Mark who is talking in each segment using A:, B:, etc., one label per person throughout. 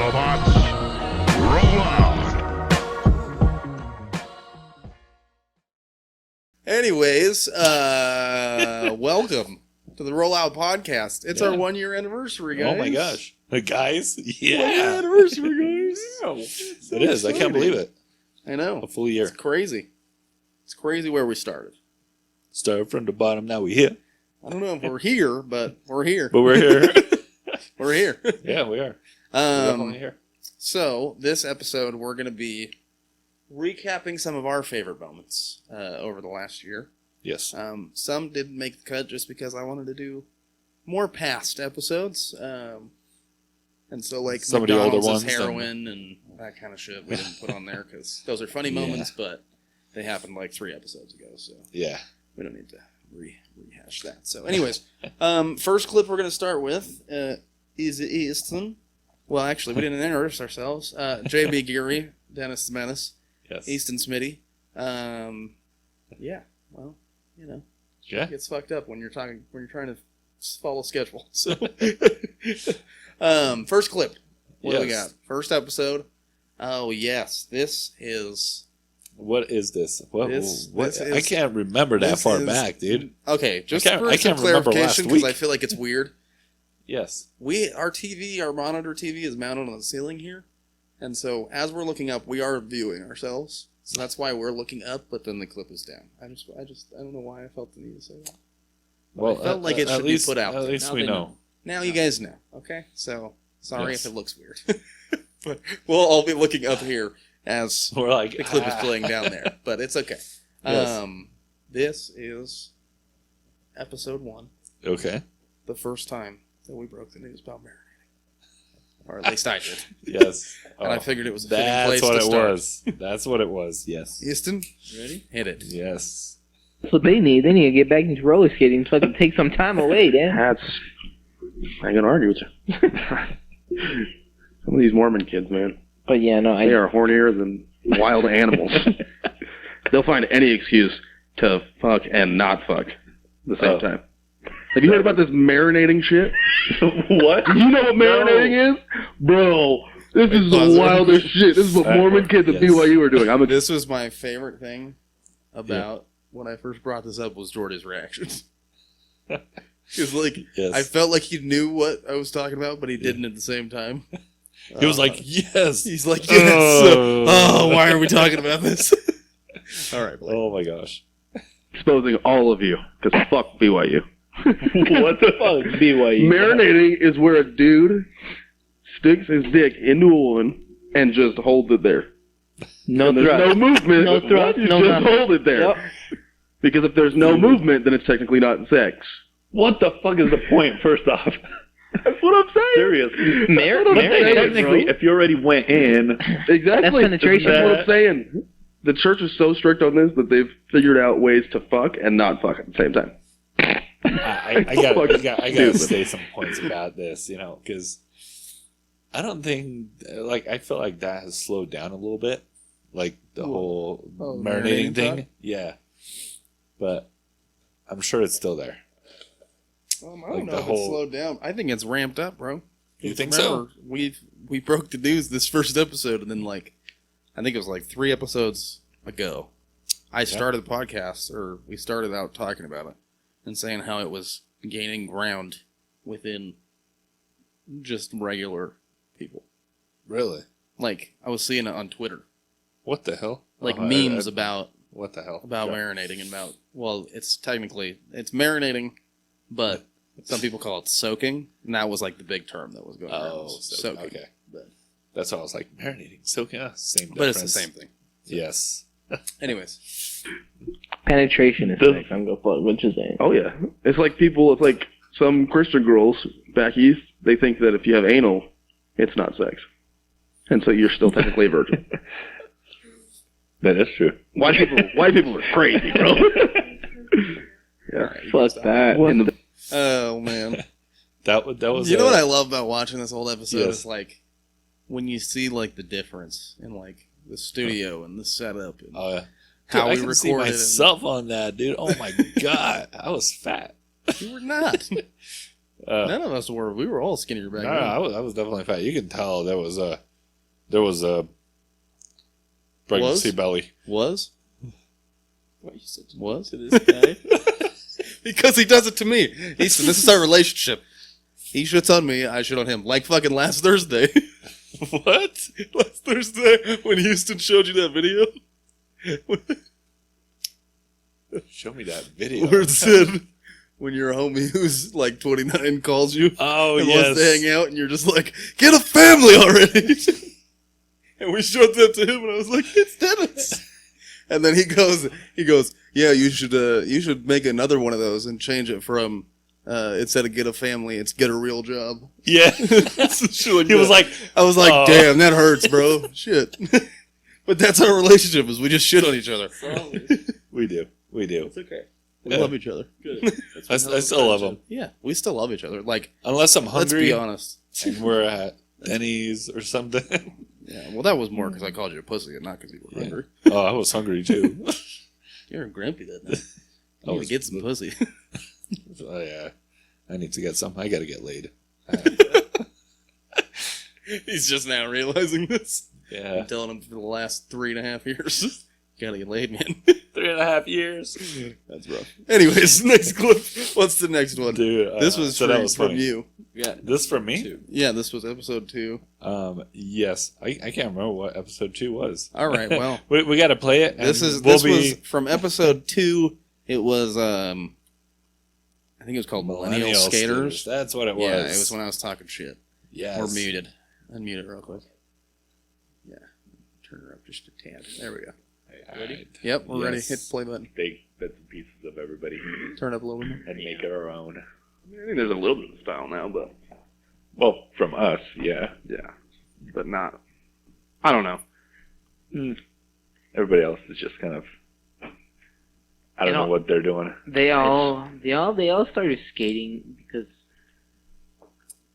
A: Robots, roll out.
B: Anyways, welcome to the Rollout podcast. It's our 1 year anniversary, guys.
C: Oh my gosh. Guys?
B: 1 year
C: Yeah.
B: anniversary, guys.
C: It is. I can't believe it.
B: I know.
C: A full year.
B: It's crazy. It's crazy where we started.
C: Started from the bottom, now we here.
B: I don't know if we're here, but we're here.
C: But we're here.
B: We're here.
C: Yeah, we are. We're definitely here.
B: So, this episode, we're going to be recapping some of our favorite moments over the last year.
C: Yes.
B: Some didn't make the cut just because I wanted to do more past episodes. And so, like,
C: some of the older
B: McDonald's'
C: ones,
B: heroin and that kind of shit we didn't put on there because those are funny moments, but they happened like 3 episodes ago, so
C: yeah,
B: we don't need to rehash that. So, anyways, first clip we're going to start with is Easton. Well, actually, we didn't introduce ourselves. JB Geary, Denis Tha Menace,
C: yes.
B: Easton Smitty. Yeah, well, you know,
C: Yeah.
B: it gets fucked up when you're trying to follow schedule. So, first clip. What do we got? First episode. Oh yes, this is.
C: What is this? What?
B: This
C: I
B: is-
C: can't remember that far back, dude.
B: Okay, just
C: I
B: for
C: can't
B: some
C: remember
B: clarification,
C: last
B: because
C: week.
B: I feel like it's weird.
C: Yes.
B: Our monitor TV is mounted on the ceiling here, and so as we're looking up, we are viewing ourselves. So that's why we're looking up, but then the clip is down. I don't know why I felt the need to say that. But
C: Well,
B: I felt like it should be put out.
C: At
B: there.
C: least
B: Now
C: we
B: they
C: know.
B: Now you guys know. Okay, so sorry
C: Yes.
B: if it looks weird, but we'll all be looking up here as
C: We're like
B: the clip is playing down there, but it's okay.
C: Yes.
B: This is episode 1,
C: Okay.
B: the first time that we broke the news about marinating, or at least I did.
C: Yes.
B: And I
C: Oh,
B: figured it was a fitting
C: that's
B: place
C: what
B: to
C: it
B: start.
C: was. That's what it was. Yes.
B: Easton, ready? Hit it.
C: Yes.
D: That's what they need. They need to get back into roller skating so I can take some time away, Dan.
E: I ain't gonna argue with you. Some of these Mormon kids, man,
D: But yeah, no,
E: they are hornier than wild animals. They'll find any excuse to fuck and not fuck at the same time. Have you heard about this marinating shit?
C: What?
E: Do you know what marinating is? Bro, this is the wildest shit. This is what Mormon kids at
C: Yes.
E: BYU are doing.
B: This was my favorite thing about when I first brought this up was Jordi's reaction. Because
C: Yes.
B: I felt like he knew what I was talking about, but he didn't at the same time.
C: He was like, yes.
B: He's like, yes. Why are we talking about this? All right, Blake.
C: Oh my gosh.
E: Exposing all of you, because fuck BYU.
D: What the fuck, BYU?
E: Marinating is where a dude sticks his dick into a woman and just holds it there.
D: No
E: And there's
D: thrust.
E: no movement.
D: No thrust,
E: You
D: no
E: just
D: nothing.
E: hold it there.
D: Yep.
E: Because if there's no movement, then it's technically not sex.
F: What the fuck is the point, first off?
E: That's what I'm saying.
F: Serious.
D: Marinating,
F: Technically,
D: bro.
F: if you already went in,
E: Exactly.
D: That's penetration.
E: That's what I'm saying. The church is so strict on this that they've figured out ways to fuck and not fuck at the same time.
C: I gotta say some points about this, because I don't think, I feel like that has slowed down a little bit, like the whole marinating thing.
B: talk?
C: Yeah, but I'm sure it's still there.
B: I
C: Like
B: don't know
C: the
B: if
C: whole-
B: it's slowed down. I think it's ramped up, bro.
C: You think
B: Remember, we broke the news this first episode, and then I think it was 3 episodes ago, I started the podcast, or we started out talking about it, and saying how it was gaining ground within just regular people.
C: Really?
B: I was seeing it on Twitter,
C: What the hell?
B: memes about
C: what the hell
B: marinating and about, well, it's marinating, but some people call it soaking, and that was the big term that was going around.
C: Oh,
B: was
C: soaking.
B: soaking.
C: Okay.
B: But,
C: That's why I was like marinating, soaking. Same,
B: but it's the
C: difference.
B: same thing.
C: Yes.
B: Anyways,
D: Penetration is sex. I'm going to fuck. What you saying?
E: Oh, yeah. It's like some Christian girls back east, they think that if you have anal, it's not sex. And so you're still technically a virgin.
F: that is true.
E: White people are crazy, bro. Yeah.
D: Fuck that.
B: oh man,
C: that was.
B: you know what I love about watching this whole episode
C: Yes.
B: is when you see the difference in the studio and the setup and how
C: I
B: we
C: can see
B: recorded.
C: myself on that, dude. Oh my god, I was fat.
B: You were not. None of us were. We were all skinnier back
C: No,
B: then.
C: I was definitely fat. You can tell there was a pregnancy belly.
B: Was?
G: Why are you such a
B: Was?
G: to this guy?
B: Because he does it to me. Easton, this is our relationship. He shits on me, I shit on him. Like fucking last Thursday.
C: What?
B: Last Thursday when Houston showed you that video?
C: Show me that video.
B: Where it said, when your homie who's like 29 calls you
C: Oh,
B: and
C: yes.
B: wants to hang out, and you're just like, get a family already. And we showed that to him, and I was like, it's Dennis. And then he goes, yeah, you should make another one of those and change it from, instead of get a family, it's get a real job.
C: Yeah.
B: He
C: was like,
B: I was like,
C: oh.
B: damn, that hurts, bro. Shit. But that's our relationship, is we just shit on each other.
G: Solid.
C: we do.
G: It's okay.
B: We
C: Yeah.
B: love each other.
G: Good.
C: I still love them.
B: Yeah, we still love each other. Like,
C: Unless I'm
B: let's
C: hungry
B: be honest.
C: and we're at Denny's or something.
B: Yeah, well, that was more because I called you a pussy and not because you were hungry.
C: Oh, I was hungry too.
B: You're grumpy that night.
C: I
B: I need
C: was-
B: to get some pussy.
C: Oh, yeah. I need to get some. I got to get laid.
B: He's just now realizing this.
C: Yeah.
B: I'm telling him for the last 3.5 years. Gotta get laid, man.
C: 3.5 years.
B: That's rough. Anyways, next clip. What's the next one?
C: Dude,
B: This was
C: so
B: from,
C: that was
B: from
C: funny.
B: you.
G: Yeah.
C: This from me?
G: Two.
B: Yeah, this was episode 2.
C: Yes. I can't remember what episode 2 was.
B: All right, well.
C: we got to play it. And
B: This
C: we'll
B: was from episode 2. It was, I think it was called Millennial Skaters.
C: That's what it was.
B: Yeah, it was when I was talking shit.
C: Yes.
B: Or muted. Unmute it real quick. Yeah. Turn her up just a tad. There we go.
C: Ready?
B: Yep, we're ready.
C: Yes.
B: Hit the play button.
F: Take bits and pieces of everybody
B: Turn it up a little bit more.
F: and make it our own.
E: I mean, I think there's a little bit of style now, but
F: Well, from us, yeah.
E: yeah, but not. I don't know.
F: Everybody else is just kind of. I don't know what they're doing.
D: They all started skating because,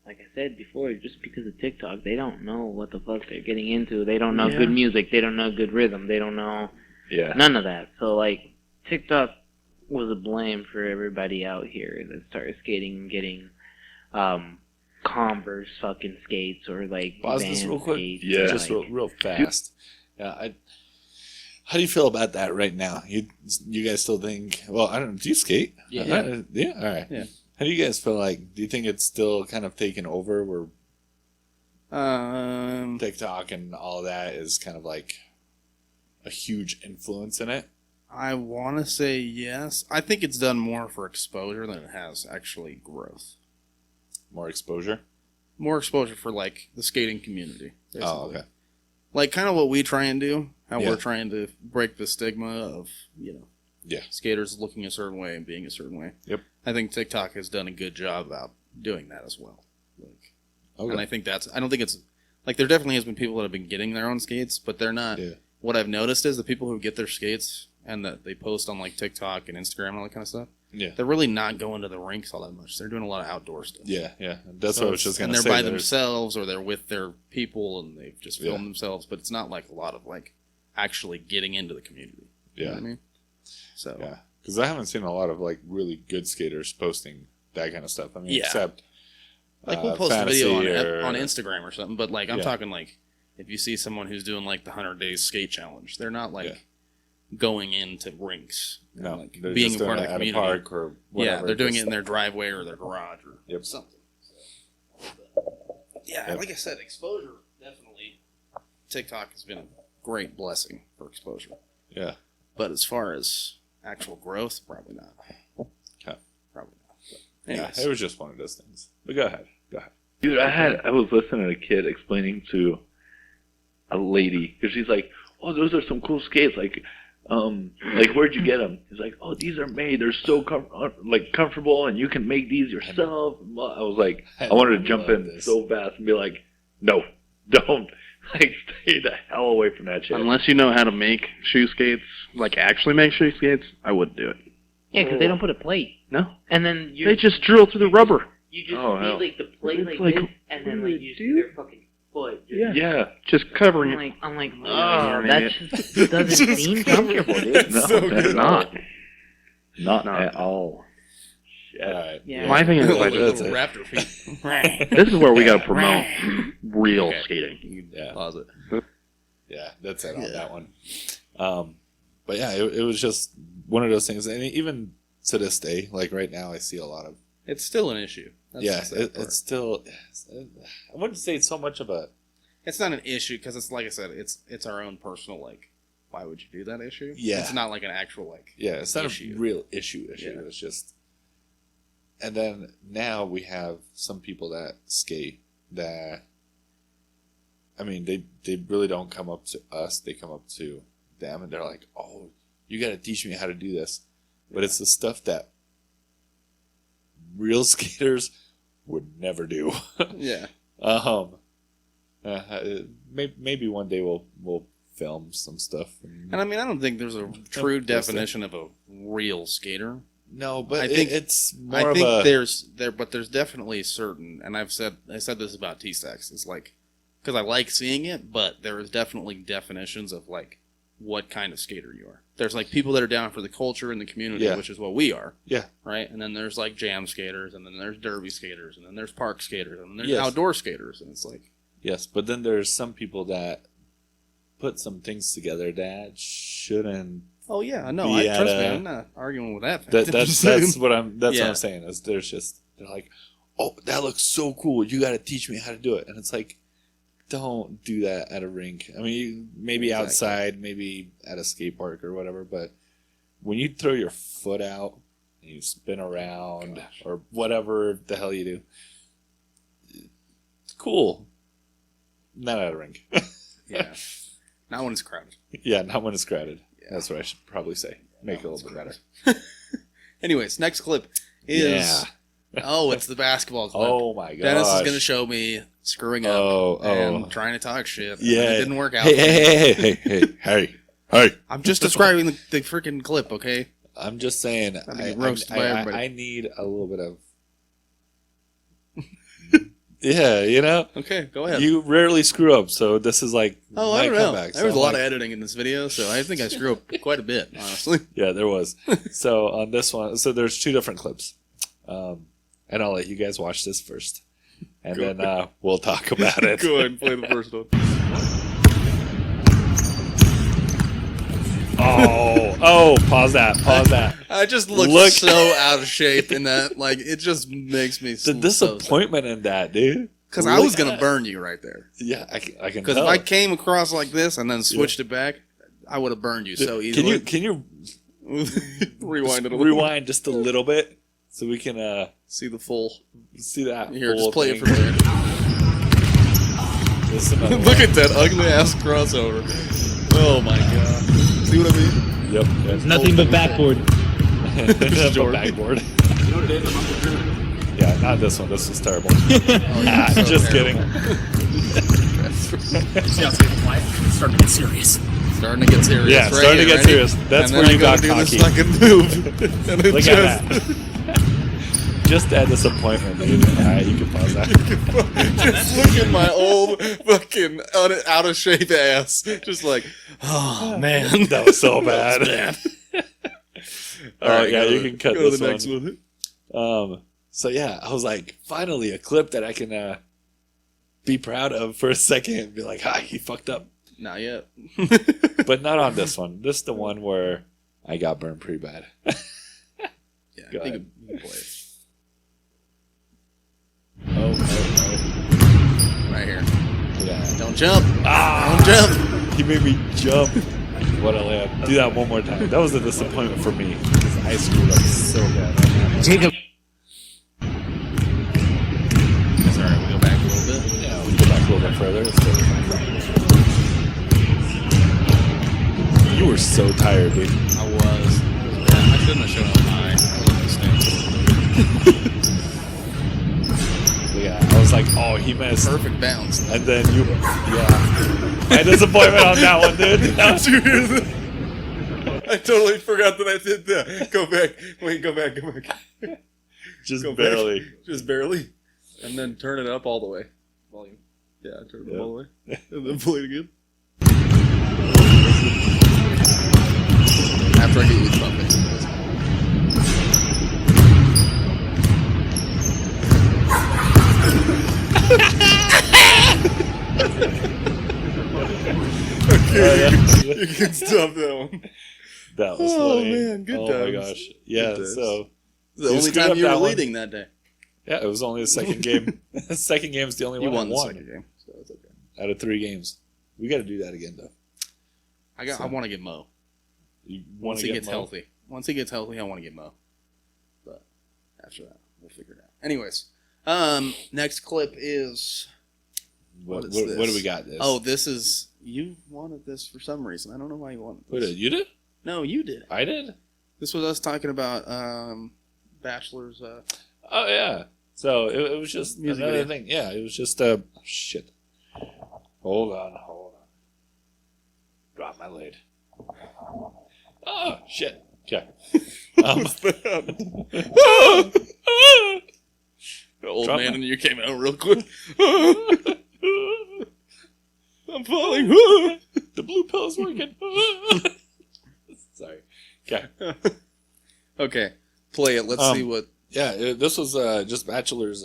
D: like I said before, just because of TikTok, they don't know what the fuck they're getting into. They don't know good music. They don't know good rhythm. They don't know
F: Yeah.
D: none of that. So like TikTok was a blame for everybody out here that started skating and getting Converse fucking skates or like
C: Pause this
D: Vans
C: real quick.
D: skates.
F: Yeah.
C: Just real fast. Yeah, how do you feel about that right now? You guys still think? Well, I don't know. Do you skate?
G: Yeah.
C: Yeah. All right.
B: Yeah.
C: How do you guys feel like? Do you think it's still kind of taking over where TikTok and all that is kind of like a huge influence in it?
B: I want to say yes. I think it's done more for exposure than it has actually growth.
C: More exposure?
B: More exposure for like the skating community. Basically.
C: Oh, okay.
B: Like kind of what we try and do. How
C: Yeah.
B: we're trying to break the stigma of,
C: Yeah.
B: skaters looking a certain way and being a certain way.
C: Yep.
B: I think TikTok has done a good job about doing that as well. Like,
C: Okay.
B: and I don't think it's, like there definitely has been people that have been getting their own skates, but they're not,
C: Yeah.
B: what I've noticed is the people who get their skates and that they post on like TikTok and Instagram and all that kind of stuff,
C: Yeah.
B: they're really not going to the rinks all that much. They're doing a lot of outdoor stuff.
C: Yeah. That's what I was just
B: and
C: going to
B: they're
C: say.
B: by
C: There's-
B: themselves or they're with their people and they've just filmed
C: Yeah.
B: themselves, but it's not like a lot of like actually getting into the community. You know
C: Yeah.
B: what I mean? So
C: Yeah. Because I haven't seen a lot of like really good skaters posting that kind of stuff. I mean,
B: Yeah.
C: except
B: like we'll post a video
C: Fantasy
B: on
C: or-
B: Instagram or something, but like I'm
C: Yeah.
B: talking like if you see someone who's doing like the 100 days skate challenge, they're not like
C: Yeah.
B: going into rinks.
C: No,
B: like
C: they're
B: being
C: just
B: a
C: doing
B: part of
C: it
B: the
C: at
B: community.
C: a park or whatever.
B: Yeah, they're doing it
C: just-
B: in their driveway or their garage or
C: Yep.
B: something. Yeah,
C: Yep.
B: like I said, exposure definitely. TikTok has been a great blessing for exposure,
C: Yeah.
B: but as far as actual growth, probably not.
C: Okay.
B: Probably not. But
C: Yeah.
B: anyways.
C: It was just one of those things. But go ahead.
F: Dude, I was listening to a kid explaining to a lady because she's like, "Oh, those are some cool skates. Like where'd you get them?" He's like, "Oh, these are made. They're so comfortable, and you can make these yourself." I was like, I wanted to jump in so fast and be like, "No, don't. Like, stay the hell away from that shit."
E: Unless you know how to make shoe skates, like actually make shoe skates, I wouldn't do it.
D: Yeah, because they don't put a plate.
E: No,
D: And then
E: they just drill through the rubber.
D: You just
E: Oh,
D: see
E: hell.
D: like the plate
E: It's
D: like,
E: like,
D: this, and then
E: what do
D: like
E: they
D: you
E: do?
D: see their fucking foot. Just,
E: Yeah, just covering it.
D: I'm like,
E: Oh,
D: that
E: man.
D: just doesn't
B: Just
D: seem comfortable, dude.
E: No,
B: so
E: that's
B: good.
E: not.
F: Not
E: No.
F: at all. shit.
C: All right.
D: Yeah.
E: My thing is,
B: Like
E: like,
B: little
C: it.
B: raptor feet.
E: this is where we got to promote real
B: Okay.
E: skating.
B: You can
C: Yeah.
B: pause it.
C: Yeah, that's it on
B: Yeah.
C: that one. But yeah, it was just one of those things, and even to this day, like right now, I see a lot of
B: It's still an issue. That's
C: yeah.
B: the sad part.
C: It's still. I wouldn't say it's so much of a
B: It's not an issue because it's like I said, it's our own personal like. Why would you do that issue?
C: Yeah.
B: It's not like an actual like.
C: yeah. It's not
B: issue.
C: a real issue.
B: Yeah.
C: It's just. And then now we have some people that skate that. I mean, they really don't come up to us. They come up to them, and they're like, "Oh, you got to teach me how to do this." But it's the stuff that real skaters would never do.
B: Yeah.
C: Maybe one day we'll film some stuff.
B: And I mean, I don't think there's a true definition of a real skater.
C: No, but
B: I think
C: it's more
B: I
C: of
B: think
C: a
B: there's definitely certain, and I said this about T-Sex. It's like because I like seeing it, but there is definitely definitions of like what kind of skater you are. There's like people that are down for the culture and the community,
C: Yeah.
B: which is what we are.
C: Yeah.
B: Right. And then there's like jam skaters, and then there's derby skaters, and then there's park skaters, and then there's
C: Yes.
B: outdoor skaters, and it's like
C: yes. But then there's some people that put some things together that shouldn't.
B: oh yeah, no,
C: Be
B: trust me,
C: at a-
B: I'm not arguing with that.
C: That's what I'm. That's
B: Yeah.
C: what I'm saying. Is there's just they're like, oh, that looks so cool. You got to teach me how to do it. And it's like, don't do that at a rink. I mean, maybe
B: Exactly.
C: outside, maybe at a skate park or whatever. But when you throw your foot out and you spin around
B: Gosh.
C: or whatever the hell you do, it's cool. Not at a rink.
B: yeah, not when it's crowded.
C: Yeah, not when it's crowded.
B: Yeah.
C: That's what I should probably say. Make it a little bit better.
B: Anyways, next clip is
C: Yeah.
B: oh, it's the basketball clip.
C: Oh my god.
B: Dennis is going to show me screwing up and trying to talk shit. and
C: Yeah.
B: it didn't work out.
C: Hey.
B: I'm just describing the freaking clip, okay?
C: I'm just saying,
B: Not to get roasted by everybody.
C: I need a little bit of. Yeah, you know,
B: Okay, go ahead.
C: you rarely screw up, so this is like
B: oh,
C: my
B: I don't know.
C: comeback.
B: There was
C: So
B: a lot
C: I'm
B: of
C: like,
B: editing in this video, so I think I screw up quite a bit, honestly.
C: yeah, there was. So on this one, so there's two different clips, and I'll let you guys watch this first, and then we'll talk about it.
B: Go ahead and play the first one.
C: Pause that.
B: I just look so out of shape in that. Like, it just makes me
C: The disappointment in that, dude.
B: Because I was going to burn you right there.
C: Yeah, I can
B: Because
C: tell.
B: if I came across like this and then switched it back, I would have burned you so easily.
C: Can you
B: rewind it a little?
C: rewind just a little bit so we can
B: See the full.
C: see that?
B: Here,
C: full
B: just play
C: thing?
B: it from there.
C: This is another
B: Look
C: one.
B: at that ugly ass crossover. Oh my god. See what I mean?
C: Yep. That's
H: Nothing but backboard.
C: Jordii. Backboard. Yeah, not this one. This was terrible.
B: so
C: Just
B: terrible.
C: kidding.
H: See how it's getting quiet? It's starting to get serious.
B: Starting to get serious.
C: Yeah,
B: right
C: starting to
B: here,
C: get
B: ready?
C: serious. That's
B: And
C: where
B: then
C: you
B: I
C: got
B: gotta do this
C: cocky.
B: fucking move. And it
C: Look
B: just,
C: at that. Just add disappointment, dude. Alright, you can pause that.
B: just look at my old fucking out of shape ass. Just like, oh man.
C: That was so bad. Alright, yeah,
B: go
C: you
B: to-
C: can cut
B: go to
C: this
B: the next one.
C: So yeah, I was like, finally a clip that I can be proud of for a second and be like, he fucked up.
B: Not yet.
C: But not on this one. This is the one where I got burned pretty bad.
B: Yeah,
C: Go
B: you
C: ahead.
B: can play it.
C: Oh.
B: Right here.
C: Yeah.
B: Don't jump.
C: Ah!
B: Don't jump.
C: He made me jump. What a layup. Do that one more time. That was a disappointment for me. Because I screwed up so bad.
H: Jacob.
B: Sorry, we go back a little bit.
C: Yeah, we go back a little bit further. Let's go. You were so tired, dude.
B: I was. I shouldn't have shown up high. That was a mistake.
C: Yeah, I was like, oh, he missed.
B: Perfect bounce.
C: And then you, yeah. My disappointment on that one, dude.
B: I totally forgot that I did that. Go back. Wait, go back.
C: Just
B: Go
C: barely.
B: back. Just barely. And then turn it up all the way. Volume. Yeah, turn it up all the way. And then play it again. After I get you something. You can stop that one.
C: That was
B: Oh,
C: funny.
B: man, good
C: Oh my
B: times.
C: gosh. Yeah,
B: times.
C: so
B: The
C: You
B: only
C: screwed
B: time
C: up
B: you were
C: that one.
B: leading that day.
C: yeah, it was only the second game. The second game's the only
B: You
C: one
B: won
C: I
B: the
C: won
B: second game, so it's okay.
C: out of 3 games. We got to do that again, though.
B: I want to get Mo.
C: You
B: Once he gets
C: Mo?
B: healthy. Once he gets healthy, I want to get Mo. But after that, we'll figure it out. Anyways, next clip is
C: What,
B: is
C: what
B: this?
C: do we got? This?
B: Oh, this is you wanted this for some reason. I don't know why you wanted
C: Who
B: this.
C: did? You did?
B: No, you did.
C: I did?
B: This was us talking about Bachelor's.
C: Oh, yeah. So it was just
B: Music
C: another
B: video.
C: thing. Yeah, it was just shit. Hold on. Drop my lid. Oh, shit. Okay.
B: The old
C: Drop
B: man
C: my-
B: in you came out real quick. I'm falling.
C: The blue pill's working. Sorry. Okay.
B: Okay, play it. Let's see what.
C: Yeah, this was just Bachelor's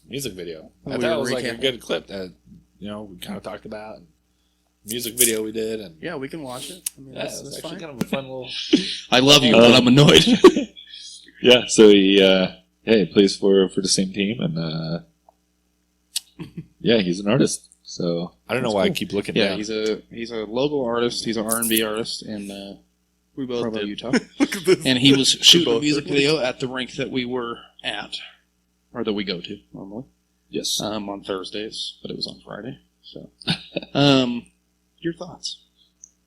C: music video. I
B: We
C: thought it
B: were
C: was like a
B: recapping.
C: good clip that we kind of talked about. And music video we did, and
B: Yeah, we can watch it. I mean,
C: yeah,
B: that's,
C: it was
B: that's
C: actually
B: fine.
C: kind of a fun little.
B: I love you, but I'm annoyed.
C: Yeah, so he plays for the same team, and yeah, he's an artist. So I don't know why I keep looking
B: Yeah,
C: down.
B: he's a local artist. He's an R&B artist in
G: We both
B: Provo,
G: did.
B: Utah.
G: Look at this.
B: And he was shooting a
G: both
B: music
G: did.
B: video at the rink that we were at, or that we go to normally,
C: Yes.
B: on Thursdays, but it was on Friday. So, your thoughts?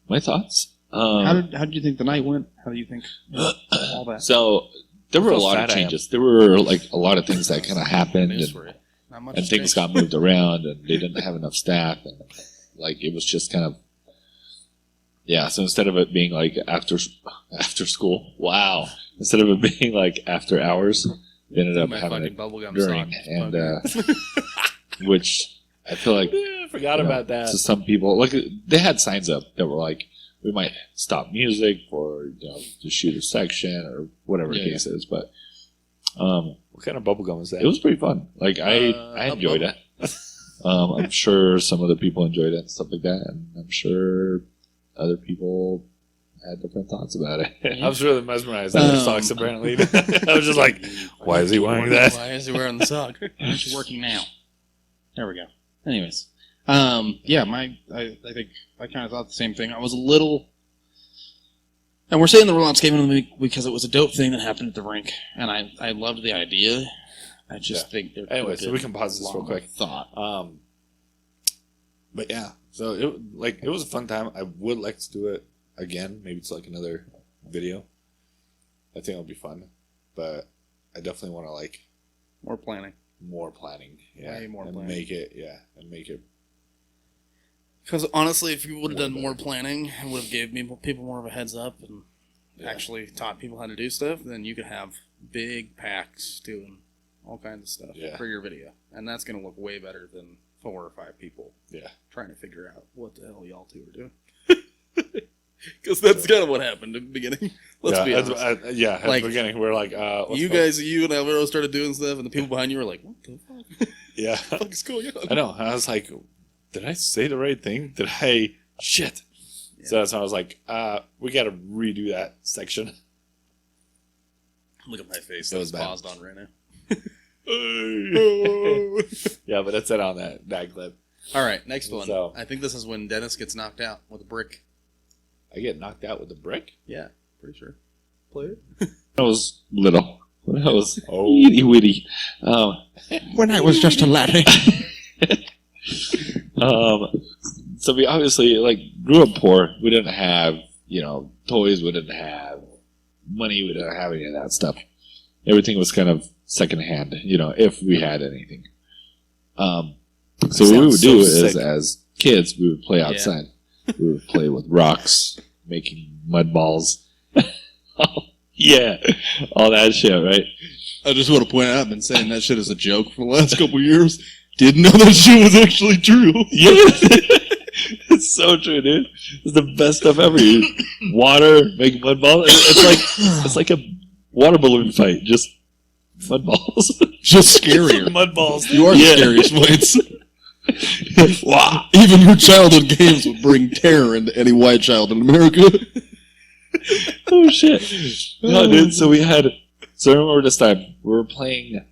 C: My thoughts.
B: How did you think the night went? How do you think all that?
C: So there were a
G: How
C: lot of
G: fat I am.
C: changes. There were like a lot of things that kind of happened,
B: News
C: and,
B: for you. Not much
C: and
B: has
C: things
B: changed.
C: got moved around, and they didn't have enough staff, and like it was just kind of so instead of it being like after school, wow, instead of it being like after hours, they ended up
B: My
C: having
B: fucking
C: it
B: bubblegum
C: during,
B: sock.
C: and which I feel like
G: I forgot about that.
C: to some people, like they had signs up that were like, we might stop music for to shoot a section or whatever the case is, but
G: What kind of bubblegum is that?
C: it was pretty fun. Like I
B: Hub
C: enjoyed it. I'm sure some other people enjoyed it and stuff like that, and I'm sure other people had different thoughts about it.
G: I was really mesmerized by their socks, apparently. I was just like, why is he wearing that?
B: Why is he wearing the sock? It's working now. There we go. Anyways, yeah, I think I kind of thought the same thing. I was a little, and we're saying the Rollout came in because it was a dope thing that happened at the rink, and I loved the idea. I just think there.
G: Anyway,
B: could've
G: so we can pause this
B: been
G: real
B: a lot
G: quick.
B: more Thought.
G: But yeah, so it was a fun time. I would like to do it again. Maybe it's like another video. I think it'll be fun, but I definitely want to like
B: More planning.
G: more planning. Yeah,
B: Way more
G: and
B: planning.
G: make it.
B: Because honestly, if you would have done more planning, it would have gave people more of a heads up and actually taught people how to do stuff, then you could have big packs doing all kinds of stuff for your video. And that's going to look way better than 4 or 5 people trying to figure out what the hell y'all two are doing. Because that's kind of what happened in the beginning. Let's be honest.
G: At
B: Like,
G: the beginning, we're like,
B: you and Alvaro started doing stuff, and the people behind you were like, what the fuck?
G: yeah.
B: What the fuck is going on?
G: I know. I was like, did I say the right thing? Did I? Shit.
B: Yeah.
G: So that's why I was like, we got to redo that section.
B: Look at my face.
G: It was
B: That's
G: bad.
B: paused on right now.
G: Yeah, but that's it on that clip.
B: All right, next one.
G: So-
B: I think this is when Dennis gets knocked out with a brick.
G: I get knocked out with a brick?
B: Yeah, pretty sure. Play it.
C: I was little. When I was
G: Oh.
C: itty witty.
B: When I was just a laddie.
C: So we obviously like grew up poor. We didn't have toys. We didn't have money. We didn't have any of that stuff. Everything was kind of secondhand. If we had anything. So what we would do is, as kids, we would play outside. We would play with rocks, making mud balls. Yeah, all that shit, right?
B: I just want to point out I've been saying that shit as a joke for the last couple years. Didn't know that shit was actually true.
C: Yeah, it's so true, dude. It's the best stuff ever. You water, make mud balls. It's like a water balloon fight, just mud balls.
B: Just scarier.
C: Mud balls.
B: You are the scariest, Whites. Wow. Even your childhood games would bring terror into any white child in America.
C: Oh shit! No, dude. So I remember this time we were playing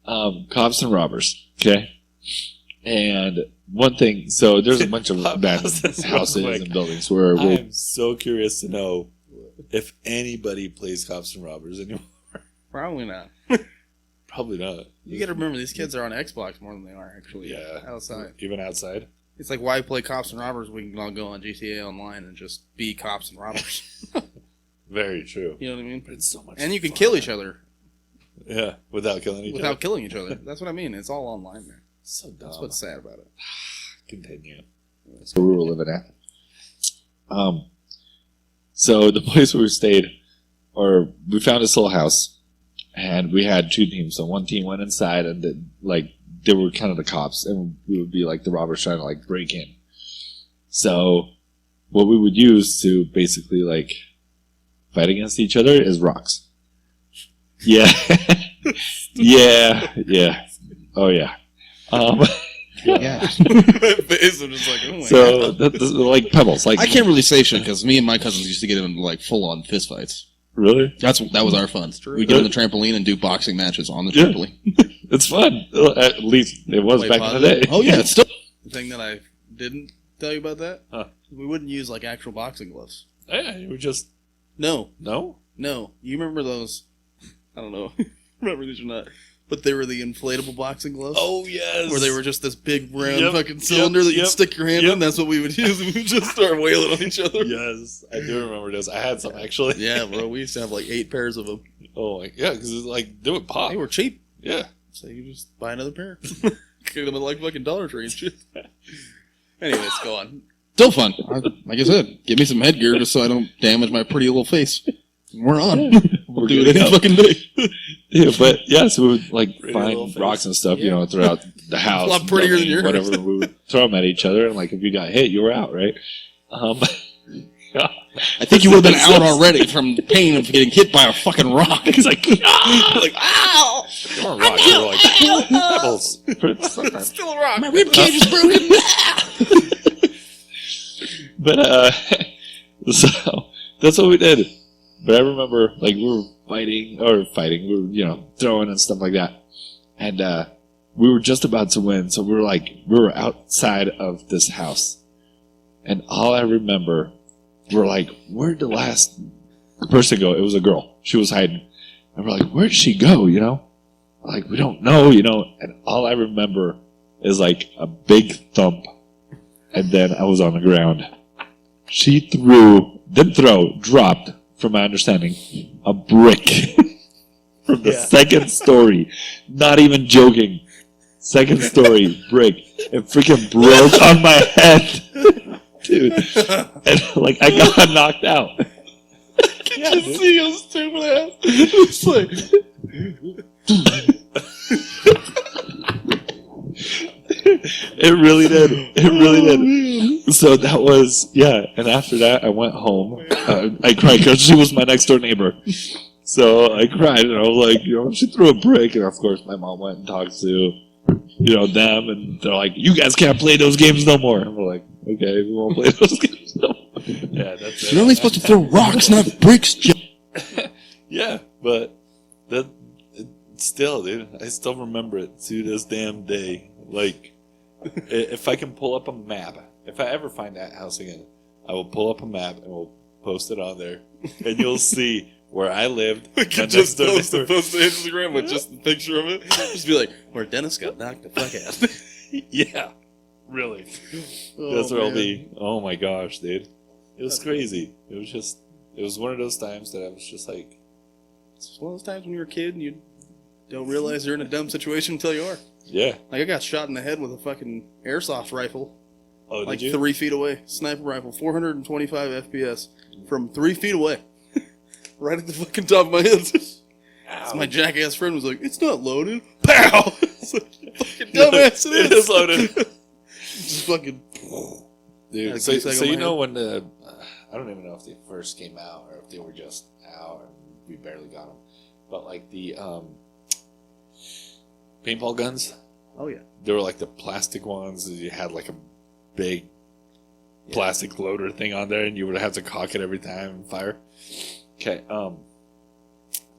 C: cops and robbers. Okay, and one thing. So there's a bunch of abandoned houses and buildings where I'm so curious to know if anybody plays cops and robbers anymore.
B: Probably not.
C: Probably not.
B: You gotta remember, these kids are on Xbox more than they are actually outside.
C: Even outside?
B: It's like, why play cops and robbers? We can all go on GTA Online and just be cops and robbers.
C: Very true.
B: You know what I mean?
C: But it's so much
B: And you can
C: fun.
B: kill each other.
C: Yeah, without killing each other.
B: Without killing each other. That's what I mean. It's all online there.
C: So dumb.
B: That's what's sad about it.
C: Continue. That's where we were living at. So the place where we stayed, or we found this little house, and we had two teams. So one team went inside, and they were kind of the cops, and we would be like the robbers trying to like break in. So what we would use to basically like fight against each other is rocks. Yeah. yeah. Oh yeah.
B: Yeah. My face, I'm just like, oh my
C: So
B: God.
C: like pebbles. Like
B: I can't really say shit because me and my cousins used to get into like full on fist fights.
C: Really?
B: That was our fun. We get on the trampoline and do boxing matches on the
C: Yeah.
B: trampoline.
C: It's fun. At least it was
B: Way
C: back in the
B: positive.
C: day.
B: Oh yeah, it's still the thing that I didn't tell you about that.
C: Huh.
B: We wouldn't use like actual boxing gloves.
C: Yeah, you were just
B: No.
C: no.
B: You remember those? I don't know. Remember these or not? But they were the inflatable boxing gloves.
C: Oh yes.
B: Where they were just this big round
C: Yep,
B: fucking cylinder that you'd
C: yep,
B: stick your hand in. That's what we would use, and we'd just start wailing on each other.
C: Yes, I do remember this. I had some actually.
B: Yeah, bro. We used to have like 8 pairs of them.
C: Oh my, yeah, because like they would pop.
B: They were cheap,
C: Yeah.
B: so you just buy another pair. Get them at like fucking Dollar Tree and shit. Anyways, go on. Still fun. Like I said, give me some headgear just so I don't damage my pretty little face. We're on. We'll do it any fucking day.
C: Yeah, but yeah, so we would like
B: Pretty little
C: find
B: face.
C: rocks and stuff, you know, throughout the house.
B: A lot prettier than
C: building,
B: yours.
C: whatever. We would throw them at each other, and like if you got hit, you were out, right?
B: I think you would have been out already from the pain of getting hit by a fucking rock.
C: It's like, like ow! They weren't rocks, they were like pebbles.
B: It's still a rock. My rib cage is broken.
C: But so that's what we did. But I remember like we were fighting, we were, you know, throwing and stuff like that. And we were just about to win, so we were outside of this house. And all I remember, we're like, where'd the last person go? It was a girl. She was hiding. And we're like, where'd she go, you know? Like, we don't know, you know? And all I remember is like a big thump. And then I was on the ground. She dropped, from my understanding, a brick from the second story. Not even joking. Second story brick. It freaking broke on my head. Dude. And like, I got knocked out.
B: Can you see his stupid ass? It's like...
C: It really did. It really did. So that was, yeah. And after that, I went home. I cried because she was my next door neighbor. So I cried and I was like, you know, she threw a brick. And of course, my mom went and talked to, you know, them. And they're like, you guys can't play those games no more. And we're like, okay, we won't play those games no more. Yeah, that's it.
B: You're only supposed to throw rocks, not bricks,
C: Yeah, but that still, dude, I still remember it to this damn day. Like, if I can pull up a map, if I ever find that house again, I will pull up a map and we'll post it on there, and you'll see where I lived.
B: We could just post to Instagram with just the picture of it. Just be like, where Dennis got knocked the fuck out.
C: Yeah, really. That's where I'll be. Oh my gosh, dude. It was crazy. It was one of those times that I was just like...
B: It's one of those times when you're a kid and you don't realize you're in a dumb situation until you are.
C: Yeah.
B: Like, I got shot in the head with a fucking airsoft rifle.
C: Oh,
B: like,
C: did you?
B: 3 feet away. Sniper rifle, 425 FPS. From 3 feet away. Right at the fucking top of my head. So my jackass friend was like, it's not loaded. Pow! It's like, you fucking dumbass,
C: It is loaded.
B: Just fucking...
C: Dude, so you know when the... I don't even know if they first came out or if they were just out and we barely got them. But like the
G: paintball guns.
B: Oh yeah.
G: They were like the plastic ones. That you had like a big plastic loader thing on there, and you would have to cock it every time and fire. Okay.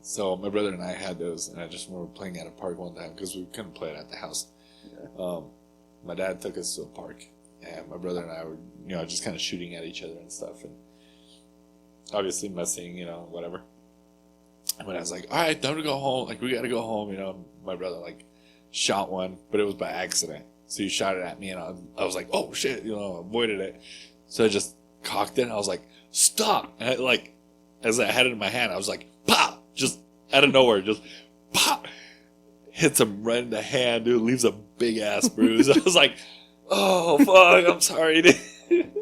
G: So my brother and I had those, and I just remember playing at a park one time because we couldn't play it at the house. Yeah. My dad took us to a park, and my brother and I were, just kind of shooting at each other and stuff, and obviously messing, whatever. And when I was like, all right, time to go home. Like, we got to go home, my brother, like, shot one, but it was by accident. So he shot it at me, and I was like, oh, shit, avoided it. So I just cocked it, and I was like, stop. And as I had it in my hand, I was like, pop, just out of nowhere, just pop. Hits him right in the hand, dude, leaves a big-ass bruise. I was like, oh, fuck, I'm sorry, dude.